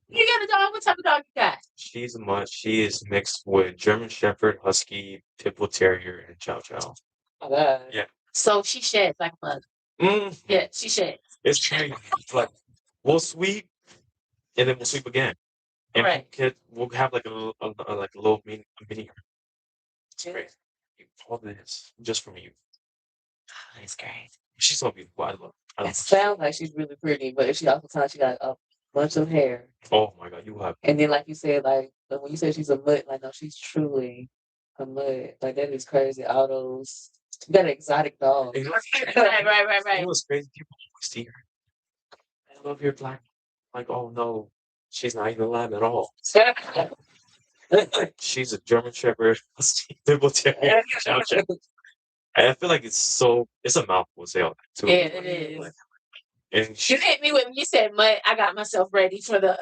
You got a dog? What type of dog you got? She's a mutt. She is mixed with German Shepherd, Husky, Pit Bull Terrier, and Chow Chow. Oh, God. Yeah. So she sheds like a mother. Mm, Yeah, she sheds. it's crazy. It's like we'll sweep and then we'll sweep again, and Right. we'll have like a little mini. It's crazy. All this just from you. That's great. She's so beautiful. I love. I It love her. sounds like she's really pretty, but she also she got a bunch of hair. Oh my god, you have. And then, like you said, like when you said she's a mutt, like no, she's truly a mutt. Like that is crazy. All those you got an exotic dog. Right. It was crazy. People always see her. I love your black. Like, oh no, she's not even lab at all. She's a German Shepherd. Pit Bull Terrier, Chow Chow. And I feel like it's a mouthful to say all that too. Yeah, it is. Like, and You she, hit me when you said mud. I got myself ready for the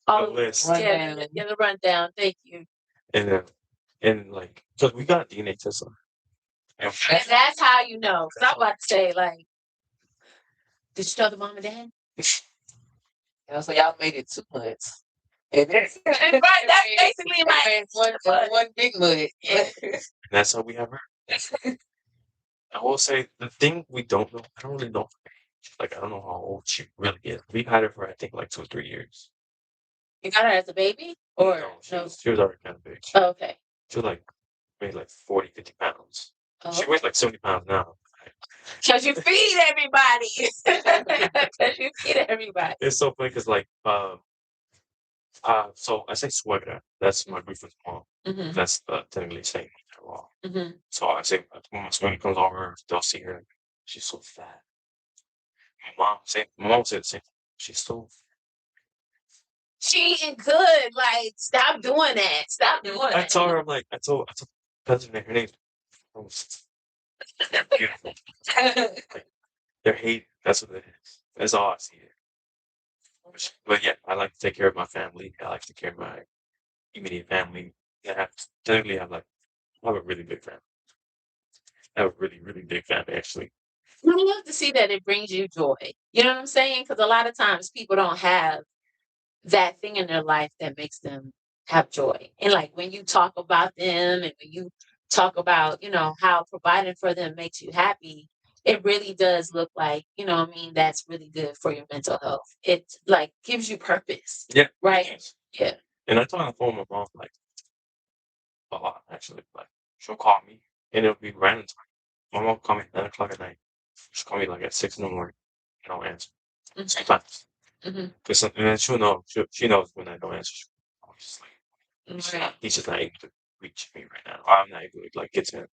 all the list. Rundown. the rundown. Thank you. And like, because we got DNA test on her. And that's how you know. 'Cause I'm about to say, like, did you tell the mom and dad? So y'all made it 2 months. And that's Right, that's basically like one big mud. Yeah. And that's how we have her. I will say the thing we don't know. I don't really know her age. Like I don't know how old she really is. We've had her for I think like 2 or 3 years. You got her as a baby? Or No, no? she was already kind of big. Oh, okay. She was like weighed like 40, 50 pounds. She Oh. weighs like 70 pounds now. Because you feed everybody. Because you feed everybody. It's so funny because like so I say suegra. That's my boyfriend's mom. Mm-hmm. That's technically saying it wrong. Mm-hmm. So I say when my suegra comes over, they'll see her. She's so fat. My mom said the same thing. She's so She eating good. Like, stop doing that. Stop doing I that. told her, I'm like, I told cousin her name's beautiful. Like, they're hate. That's what it is. That's all I see it. But yeah, I like to take care of my family. I like to take care of my immediate family. I have technically I have a really big family. I have a really, really big family actually. I love to see that it brings you joy. You know what I'm saying? Because a lot of times people don't have that thing in their life that makes them have joy. And like when you talk about them and when you talk about, how providing for them makes you happy, it really does look like, what I mean, that's really good for your mental health. It like gives you purpose. Yeah. Right? Yes. Yeah. And I talk on the phone with my mom like a lot actually. Like she'll call me and it'll be random time. My mom will call me at 9 o'clock at night. She'll call me like at 6 in the morning and I'll answer. Mhm. Sometimes. Mhm. And then she'll know. She knows when I don't answer. She'll just like Right. he's just not able to reach me right now. I'm not able to like get to him.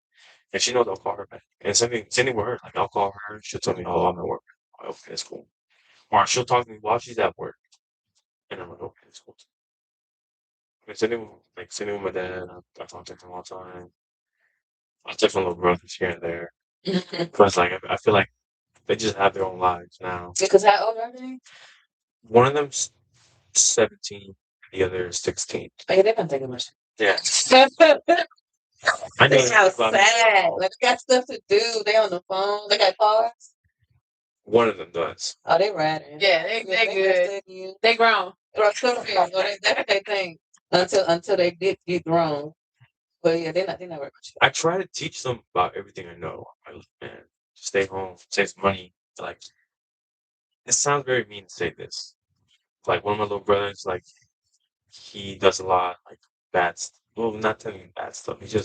And she knows I'll call her back. And same thing with her. Like I'll call her, she'll tell me, "Oh, I'm at work." I'm like, okay, that's cool. Or she'll talk to me while she's at work, and I'm like, okay, that's cool. And same thing with my dad. I talk to him all the time. I text my little brothers here and there. Because like I feel like they just have their own lives now. Because how old are they? One of them's 17, the other is 16. Oh, yeah, they've been thinking about Yeah. it. I know They sound about sad. Like they got stuff to do. They on the phone. They got cars. one of them does. Oh, they riding. Yeah, they good. Good. They grown. That's what they think until they get grown. But yeah, they're not worried I try to teach them about everything I know. I like, man, stay home, save money. Like, it sounds very mean to say this. Like, one of my little brothers, like, he does a lot, like, well, not telling him bad stuff. I feel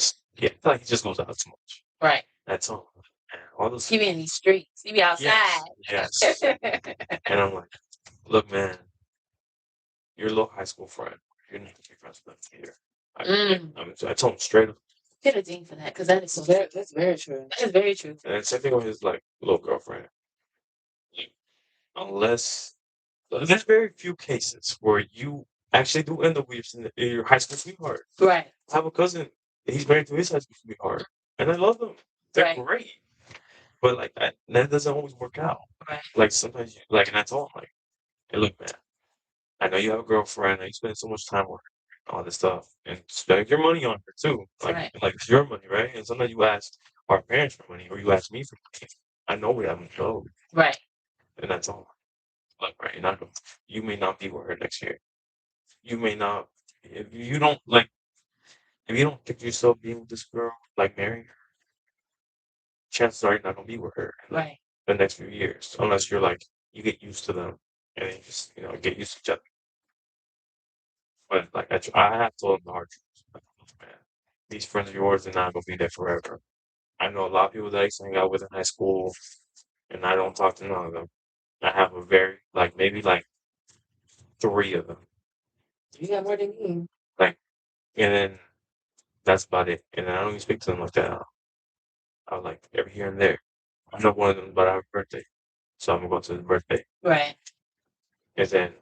like he just goes out too much. Right. That's all. And all those. He be in these streets. He be outside. Yes. And I'm like, look, man, you're a little high school friend. You're not gonna be friends with them either. I told him straight up. Get a ding for that because that is so about it. That's very true. That is very true. And same thing with his like little girlfriend. Like, unless there's very few cases where you actually do end up with your high school sweetheart. Right. I have a cousin. He's married to his high school sweetheart, and I love them. They're Right. great. But like that doesn't always work out. Right. Like sometimes, and I told him like, "Hey, look, man. I know you have a girlfriend. And you spend so much time with her, all this stuff, and spend your money on her too. Right. Like it's your money, right? And sometimes you ask our parents for money, or you ask me for money. I know we haven't go, Right. and that's all. Look, right? You may not be with her next year. You may not. If you don't like, if you don't think yourself being with this girl, like marrying her, chances are you're not gonna be with her in Right. the next few years, unless you're like you get used to them and then you just get used to each other. But like I have told them the hard truth. Like, "Look, man, these friends of yours are not gonna be there forever. I know a lot of people that I used to hang out with in high school, and I don't talk to none of them. I have a very maybe like 3 of them. You got more than me. Like, and then that's about it. And then I don't even speak to them like that. I like every here and there. I know one of them, but I have a birthday, so I'm gonna go to his birthday. Right. And then,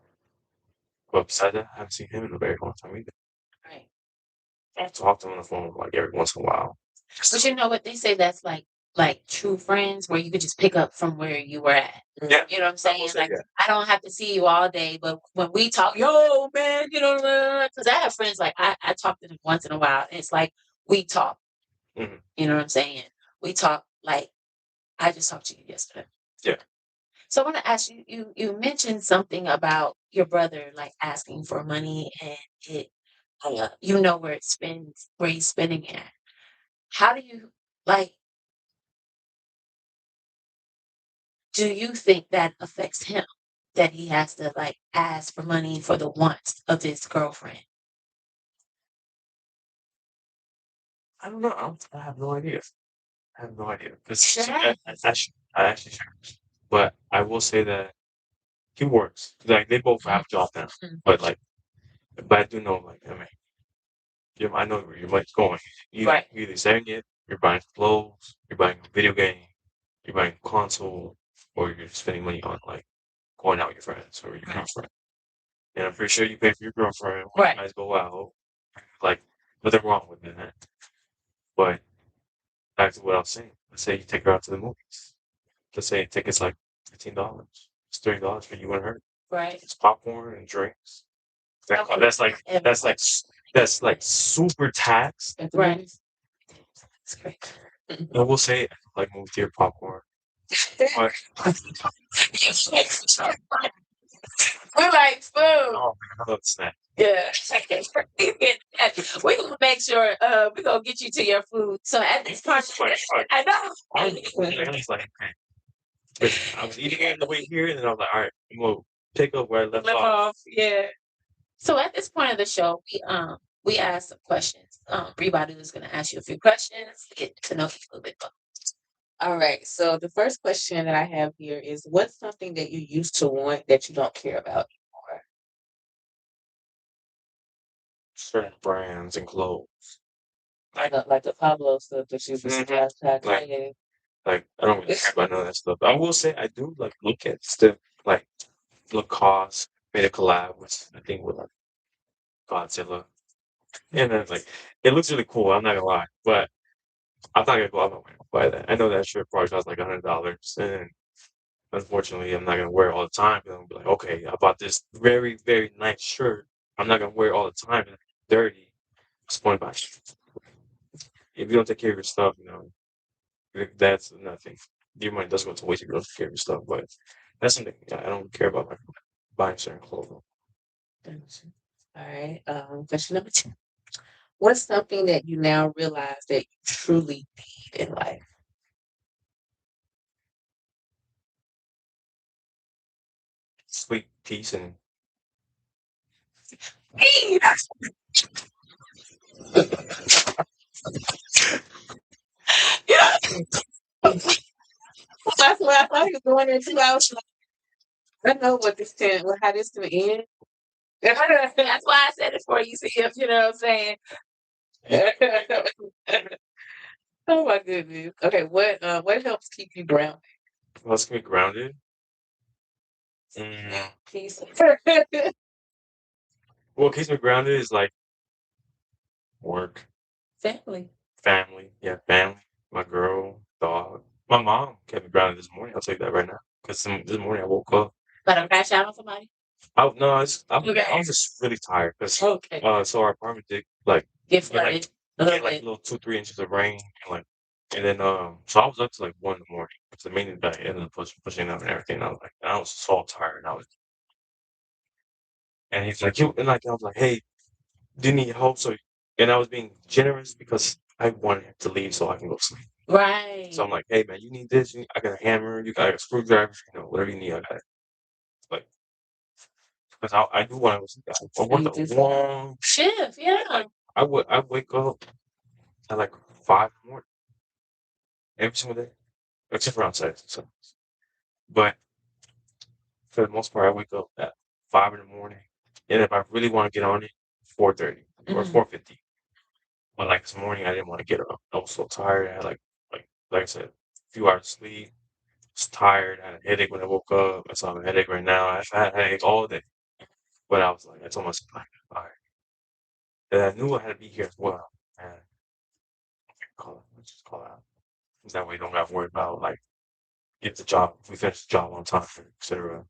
but besides that, I haven't seen him in a very long time either. Right. I talk to him on the phone like every once in a while. But you know what they say that's like true friends where you could just pick up from where you were at. Yeah, You know what I'm saying? say Like that. I don't have to see you all day, but when we talk, yo man, because I have friends like I talk to them once in a while. And it's like we talk. Mhm. You know what I'm saying? We talk like I just talked to you yesterday. Yeah. So I want to ask you, you mentioned something about your brother like asking for money and it you know where he's spending it. How do you like do you think that affects him? That he has to like ask for money for the wants of his girlfriend? I don't know. I have no idea. I have no idea. 'Cause Should I actually should. But I will say that he works. Like they both have jobs now. Mhm. But like, but I do know, like, I mean, I know where your money's going. Right. You're either saving it, you're buying clothes, you're buying a video game, you're buying a console, or you're spending money on like going out with your friends or your girlfriend. And I'm pretty sure you pay for your girlfriend when Right. you guys go out. Like, nothing wrong with that. But back to what I was saying. Let's say you take her out to the movies. Let's say tickets like $15. It's $30 for you and her. Right. It's popcorn and drinks. Okay. That's like super taxed. At the Right. movies. That's great. I will say like movie theater popcorn. But We like food. oh man, I love the snack. Yeah. We're gonna make sure we're gonna get you to your food. So at this part, I know. It's like, okay. But I was eating it on the way here, and then I was like, all right, I'm gonna pick up where I left Live off. off. Yeah. So at this point of the show, we ask some questions. Everybody is gonna ask you a few questions to get to know you a little bit more. All right. So the first question that I have here is, what's something that you used to want that you don't care about anymore? Certain brands and clothes. Like the Pablo stuff that you was Mhm. Like- yeah. Like I don't really care about none of that stuff. I will say I do like look at stuff like Lacoste made a collab with I think with like Godzilla. And then like it looks really cool, I'm not gonna lie. But I'm not gonna go out my way to buy that. I know that shirt probably costs like $100 and unfortunately I'm not gonna wear it all the time. I'm gonna be like, okay, I bought this very, very nice shirt. I'm not gonna wear it all the time and it's dirty. What's the point about it? If you don't take care of your stuff, that's nothing. Your money doesn't go to waste if you don't take care of your stuff, but that's something I don't care about like buying certain clothing. Gotcha. All right. Question number 2. What's something that you now realize that you truly need in life? Sleep, peace, and Yeah. That's what I thought he was going in 2 hours. I know what how this to end. That's why I said it for you. See if you know what I'm saying. Oh my goodness. Okay, what helps keep you grounded? let's get grounded. Mm, Peace. what keeps me grounded is like work, Family. family, yeah, family, my girl, dog. My mom kept me grounded this morning. I'll tell you that right now. Because this morning I woke up. But I'm crash out on somebody. No, Okay. I was just really tired because Okay. so our apartment did like Get get like flooded. A little get like bit. little 2-3 inches of rain and then so I was up to like 1 in the morning because the maintenance guy ended up pushing up and everything. And I was so tired. And he's like you and like I was like, hey, do you need help? So and I was being generous because I wanted him to leave so I can go sleep. Right. So I'm like, hey man, you need this? I got a hammer. You got a screwdriver. Whatever you need, I got it. Like because I do want to go sleep. I worked a long shift. Yeah. I wake up at like 5 in the morning every single day, except for on Saturdays and Sundays. But for the most part, I wake up at 5 in the morning, and if I really want to get on it, 4:30 or Mhm. 4:50. But like this morning, I didn't want to get up. I was so tired. I had like I said, a few hours of sleep. I was tired. I had a headache when I woke up. I still have a headache right now. I've had a headache all day. But I was like, I told myself, like, all right. And I knew I had to be here as well. And let's just call it out. That way, you don't got to worry about like get the job. We finish the job on time, etc.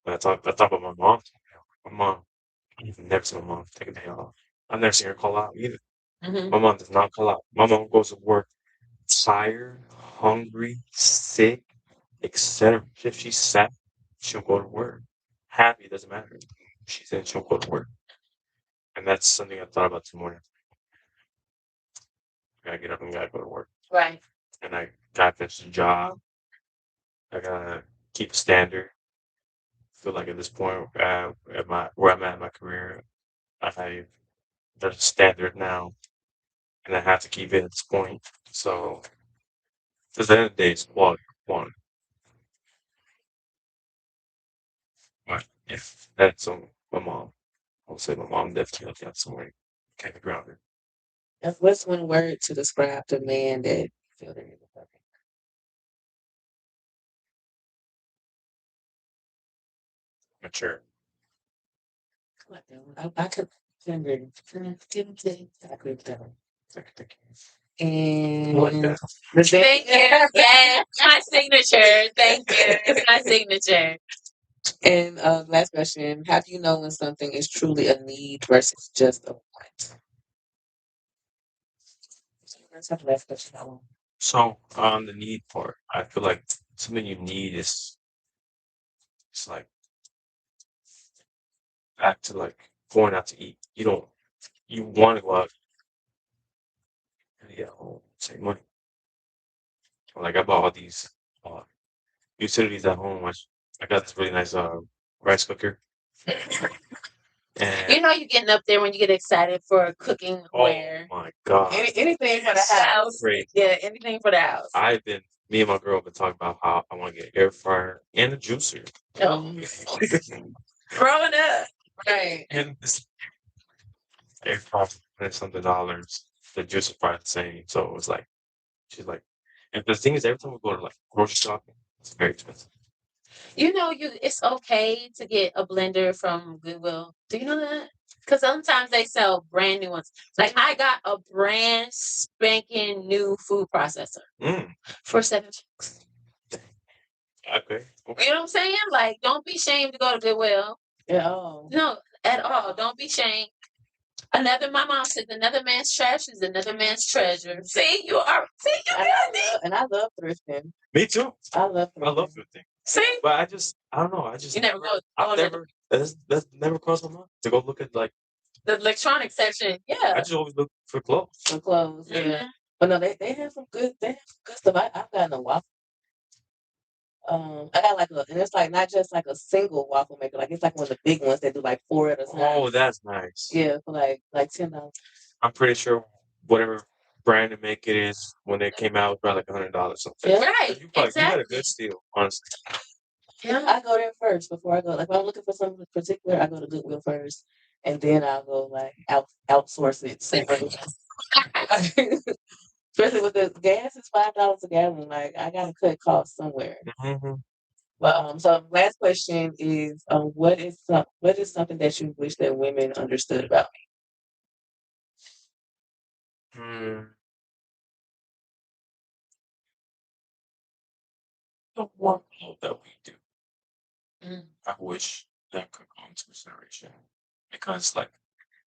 But I talk about my mom. My mom, I've never seen my mom take a day off. I've never seen her call out either. Mhm. My mom does not call out. My mom goes to work tired, hungry, sick, etc. If she's sad, she'll go to work. Happy, it doesn't matter. She's in, she'll go to work. And that's something I thought about this morning. I gotta get up and gotta go to work. Right. And I gotta finish the job. I gotta keep a standard. I feel like at this point, at my where I'm at in my career, I there's a standard now, and I have to keep it at this point. So, at the end of the day, it's quality. Quality. But if that's on my mom, I'll say my mom definitely got somewhere kind of grounded. What's one word to describe the man that you feel that you're becoming? Mature. I like that one. I could remember. I agree with that one. Thank you. And I like that. Thank you. Yes, my signature. Thank you. It's my signature. And last question: how do you know when something is truly a need versus just a want? Let's have the last question. That one. So on the need part, I feel like something you need is it's like back to like going out to eat. You want to go out and eat at home, save money. Like I bought all these uh, utilities at home. I got this really nice rice cooker. And You know you're getting up there when you get excited for cooking oh ware. my god, Anything for the house. great! Yeah, anything for the house. Me and my girl have been talking about how I want to get an air fryer and a juicer. Oh, growing up. Right. And this air fryer is $100. The juicer price the same. So it's like she's like, and the thing is, every time we go to like grocery shopping, it's very expensive. You know, it's okay to get a blender from Goodwill. Do you know that? Because sometimes they sell brand new ones. Like I got a brand spanking new food processor Mm, for $7. okay. You know what I'm saying? Like, don't be ashamed to go to Goodwill. Yeah. Oh. No, at all. Don't be ashamed. My mom said, another man's trash is another man's treasure. See, you And I love thrifting. Me too. I love I love thrifting. thrifting. See? But I don't know. You never go. I've never, that's never crossed my mind to go look at like, The electronics section. I Yeah. just always look for clothes. For clothes. Yeah. Yeah. But no, they have some good. They have some good stuff. I've gotten a waffle. I got like and it's like not just like a single waffle maker. Like it's like one of the big ones that do like 4 at a time. Oh, that's nice. Yeah, for like $10. I'm pretty sure whatever brand and make it is, when they came out, it was probably like $100 something. Yeah. Right. You got a Exactly. good steal, honestly. Yeah. I go there first before I go. Like if I'm looking for something particular, I go to Goodwill first, and then I'll go like outsource it. Especially with the gas is $5 a gallon. Like I gotta cut costs somewhere. Mm-hmm. But so last question is, what is something that you wish that women understood about Mm. The one thing that we do, Mm. I wish that could go into consideration. Because, like,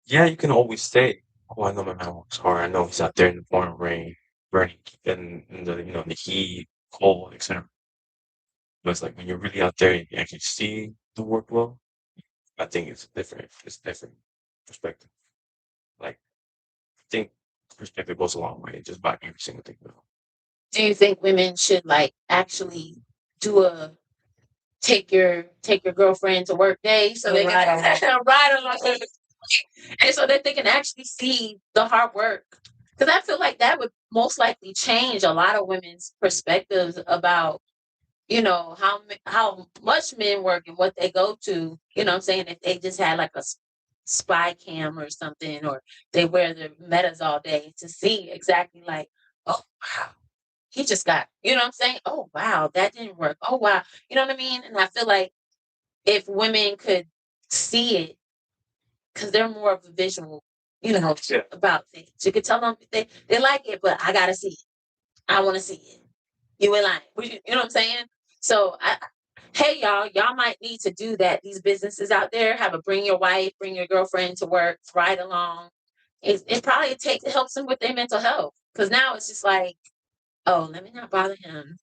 yeah, you can always say, "Oh, I know my man works hard. I know he's out there in the pouring rain, burning in the the heat, cold, etc." But it's like when you're really out there and you actually see the workload, I think it's different. It's different perspective. Like, I think perspective goes a long way just by every single thing. Do you think women should like actually do a take your girlfriend to work day so they Ride can ride along and so that they can actually see the hard work? Because I feel like that would most likely change a lot of women's perspectives about how much men work and what they go to. You know what I'm saying? If they just had like a spy cam or something, or they wear their metas all day to see exactly like, oh wow, he just got, you know what I'm saying? Oh wow, that didn't work. Oh wow. You know what I mean? And I feel like if women could see it, because they're more of a visual, Yeah. about things. You could tell them they like it, but I gotta see it. I want to see it. You ain't lying. You know what I'm saying? So hey y'all might need to do that. These businesses out there have a bring your wife, bring your girlfriend to work, ride along. It probably it helps them with their mental health. Because now it's just like, oh, let me not bother him.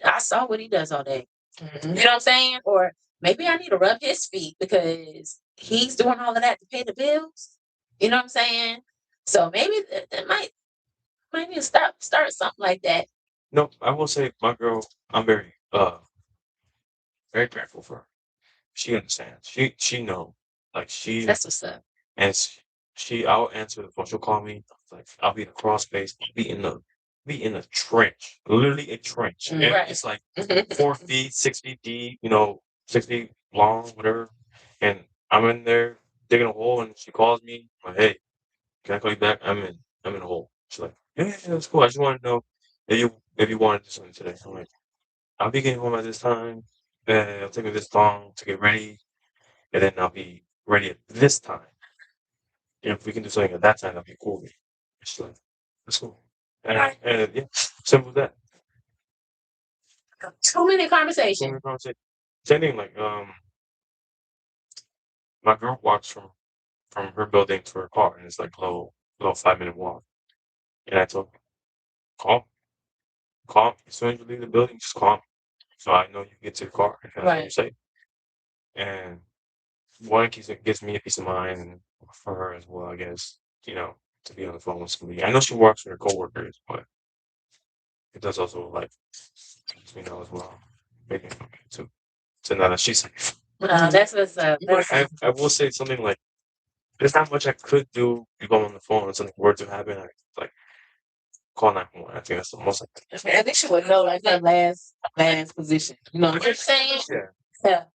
I saw what he does all day. me? You know what I'm saying? Or maybe I need to rub his feet because he's doing all of that to pay the bills. You know what I'm saying? So maybe it might need to start something like that. No, I will say my girl, I'm very Very grateful for her. She understands. She know. Like she That's what's up. and I'll answer the phone. She'll call me. Like I'll be in a crawl space. I'll be in a trench. Literally a trench. And Right. it's like 4 feet, 6 feet deep, 6 feet long, whatever. And I'm in there digging a hole and she calls me, like, hey, can I call you back? I'm in a hole. She's like, yeah, that's cool. I just want to know if you want to do something today. I'm like, I'll be getting home at this time. It'll take me this long to get ready, and then I'll be ready at this time. And if we can do something at that time, that'd be cool. with me. It's like, that's cool. And yeah, simple as that. 2-minute conversation. Simple conversation. Same thing, like my girl walks from her building to her car, and it's like a little 5 minute walk. And I told her, calm. As soon as you leave the building, just calm. So I know you get to the car and that's what you're Right. safe. And one gives me a peace of mind, and for her as well, I guess. To be on the phone with somebody. I know she works with her coworkers, but it does also like lets me know as well. Making to know that she's safe. That's what's up. I will say something like there's not much I could do if I'm on the phone and something were to happen. I like call 911. I think that's the most. At least you would know like her last position. You know what I'm You're saying? Yeah. Yeah.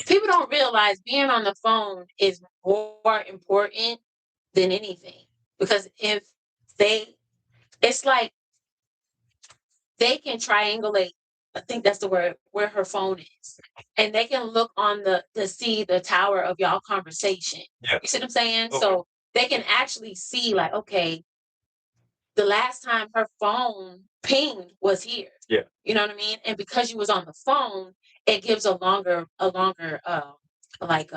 People don't realize being on the phone is more important than anything. Because if it's like they can triangulate, I think that's the word, where her phone is. And they can look on to see the tower of y'all conversation. Yeah. You see what I'm saying? Okay. So they can actually see like, okay, the last time her phone pinged was here. Yeah. You know what I mean? And because you was on the phone, it gives a longer like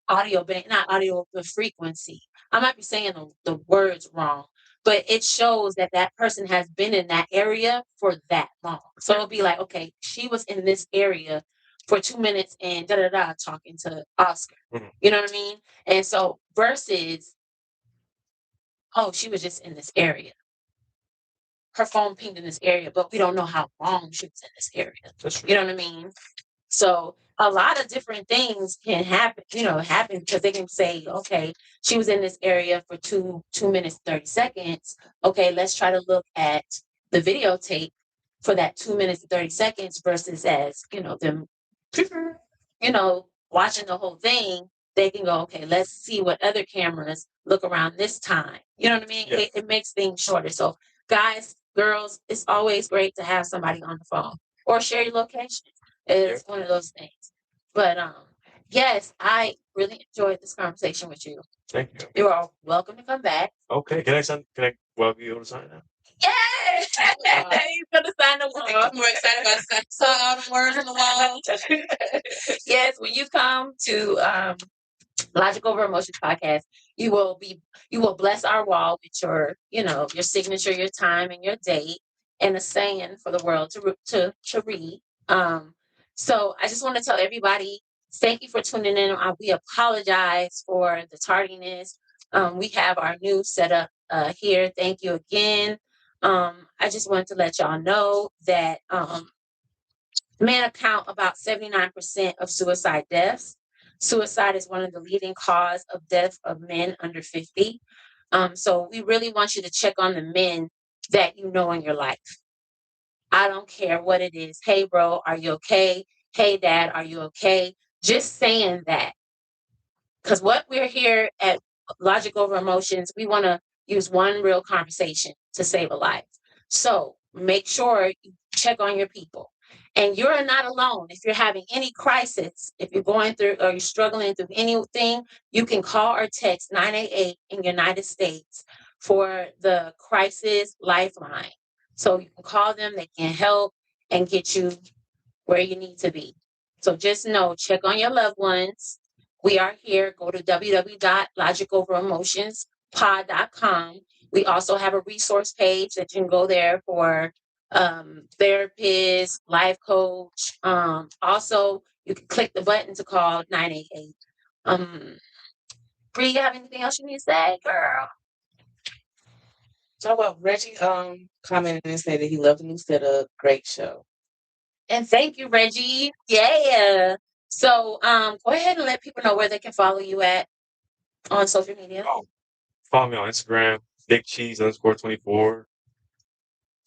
audio band, not audio, the frequency. I might be saying the words wrong, but it shows that that person has been in that area for that long. So it'll be like, okay, she was in this area for 2 minutes and da da da talking to Oscar. Mhm. You know what I mean? And so versus, oh, she was just in this area. Her phone pinged in this area, but we don't know how long she was in this area. That's true. You know what I mean? So a lot of different things can happen, because they can say, okay, she was in this area for 2 minutes, 30 seconds. Okay, let's try to look at the videotape for that 2 minutes, 30 seconds versus as, them, watching the whole thing. They can go, okay, let's see what other cameras look around this time. You know what I mean? Yeah. It makes things shorter. So guys, girls, it's always great to have somebody on the phone or share your location. It's one of those things. But yes, I really enjoyed this conversation with you. Thank you. You are welcome to come back. Okay. Can I be able to sign now? Yes! You're gonna sign the wall. I'm more excited about saw all the words on the wall. Yes, when you come to Logic Over Emotions podcast, you will bless our wall with your signature, your time, and your date, and a saying for the world to read. So I just want to tell everybody, thank you for tuning in. We apologize for the tardiness. We have our new setup here. Thank you again. I just wanted to let y'all know that men account about 79% of suicide deaths. Suicide is one of the leading cause of death of men under 50. So we really want you to check on the men that you know in your life. I don't care what it is. Hey, bro, are you okay? Hey, dad, are you okay? Just saying that. Because what we're here at Logic Over Emotions, we want to use one real conversation to save a life. So make sure you check on your people. And you're not alone. If you're having any crisis, if you're going through or you're struggling through anything, you can call or text 988 in the United States for the crisis lifeline. So you can call them, they can help and get you where you need to be. So just know, check on your loved ones. We are here. Go to www.logicoveremotionspod.com. We also have a resource page that you can go there for therapist, life coach. Also, you can click the button to call 988. Bree, you have anything else you need to say, girl? So well, Reggie commented and said that he loved the new setup. Great show. And thank you, Reggie. Yeah. So go ahead and let people know where they can follow you at on social media. Oh, follow me on Instagram, Big Cheese _ 24.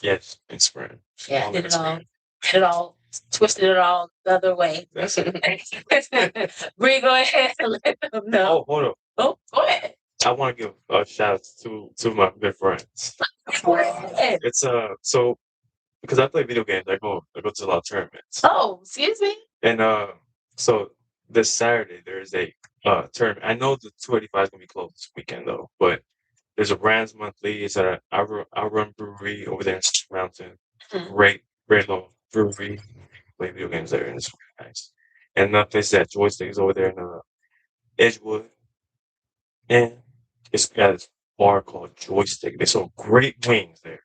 Yes, Instagram. Yeah, Follow me did on it all, twisted it all the other way. That's it. Bree, go ahead and let them know. Oh, hold up. Oh, go ahead. I want to give a shout out to my good friends. Go ahead. It's so because I play video games, I go to a lot of tournaments. Oh, excuse me. And so this Saturday there's a tournament. I know the 285 is gonna be closed this weekend though, but there's a Brands Monthly. It's at I run brewery over there in Stone Mountain. Mhm. Great little brewery. Play video games there and it's really nice. And another place that Joystick is over there in Edgewood. And it's got this bar called Joystick. They sell great wings there.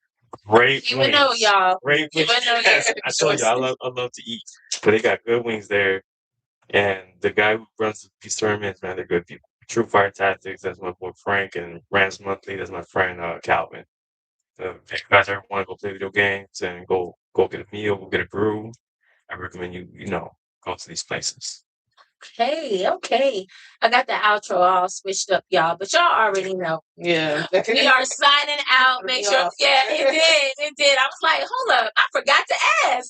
Great You wings. would know, y'all. Great You wings. would know. Yes, I told you I love to eat. But they got good wings there. And the guy who runs these tournaments, man, they're good people. True Fire Tactics, that's my boy Frank, and Rams Monthly, that's my friend Calvin. If you guys ever want to go play video games and go get a meal, go get a brew, I recommend you go to these places. Okay. I got the outro all switched up, y'all, but y'all already know. Yeah. We are signing out. Make sure. Off. Yeah, it did. I was like, hold up, I forgot to ask.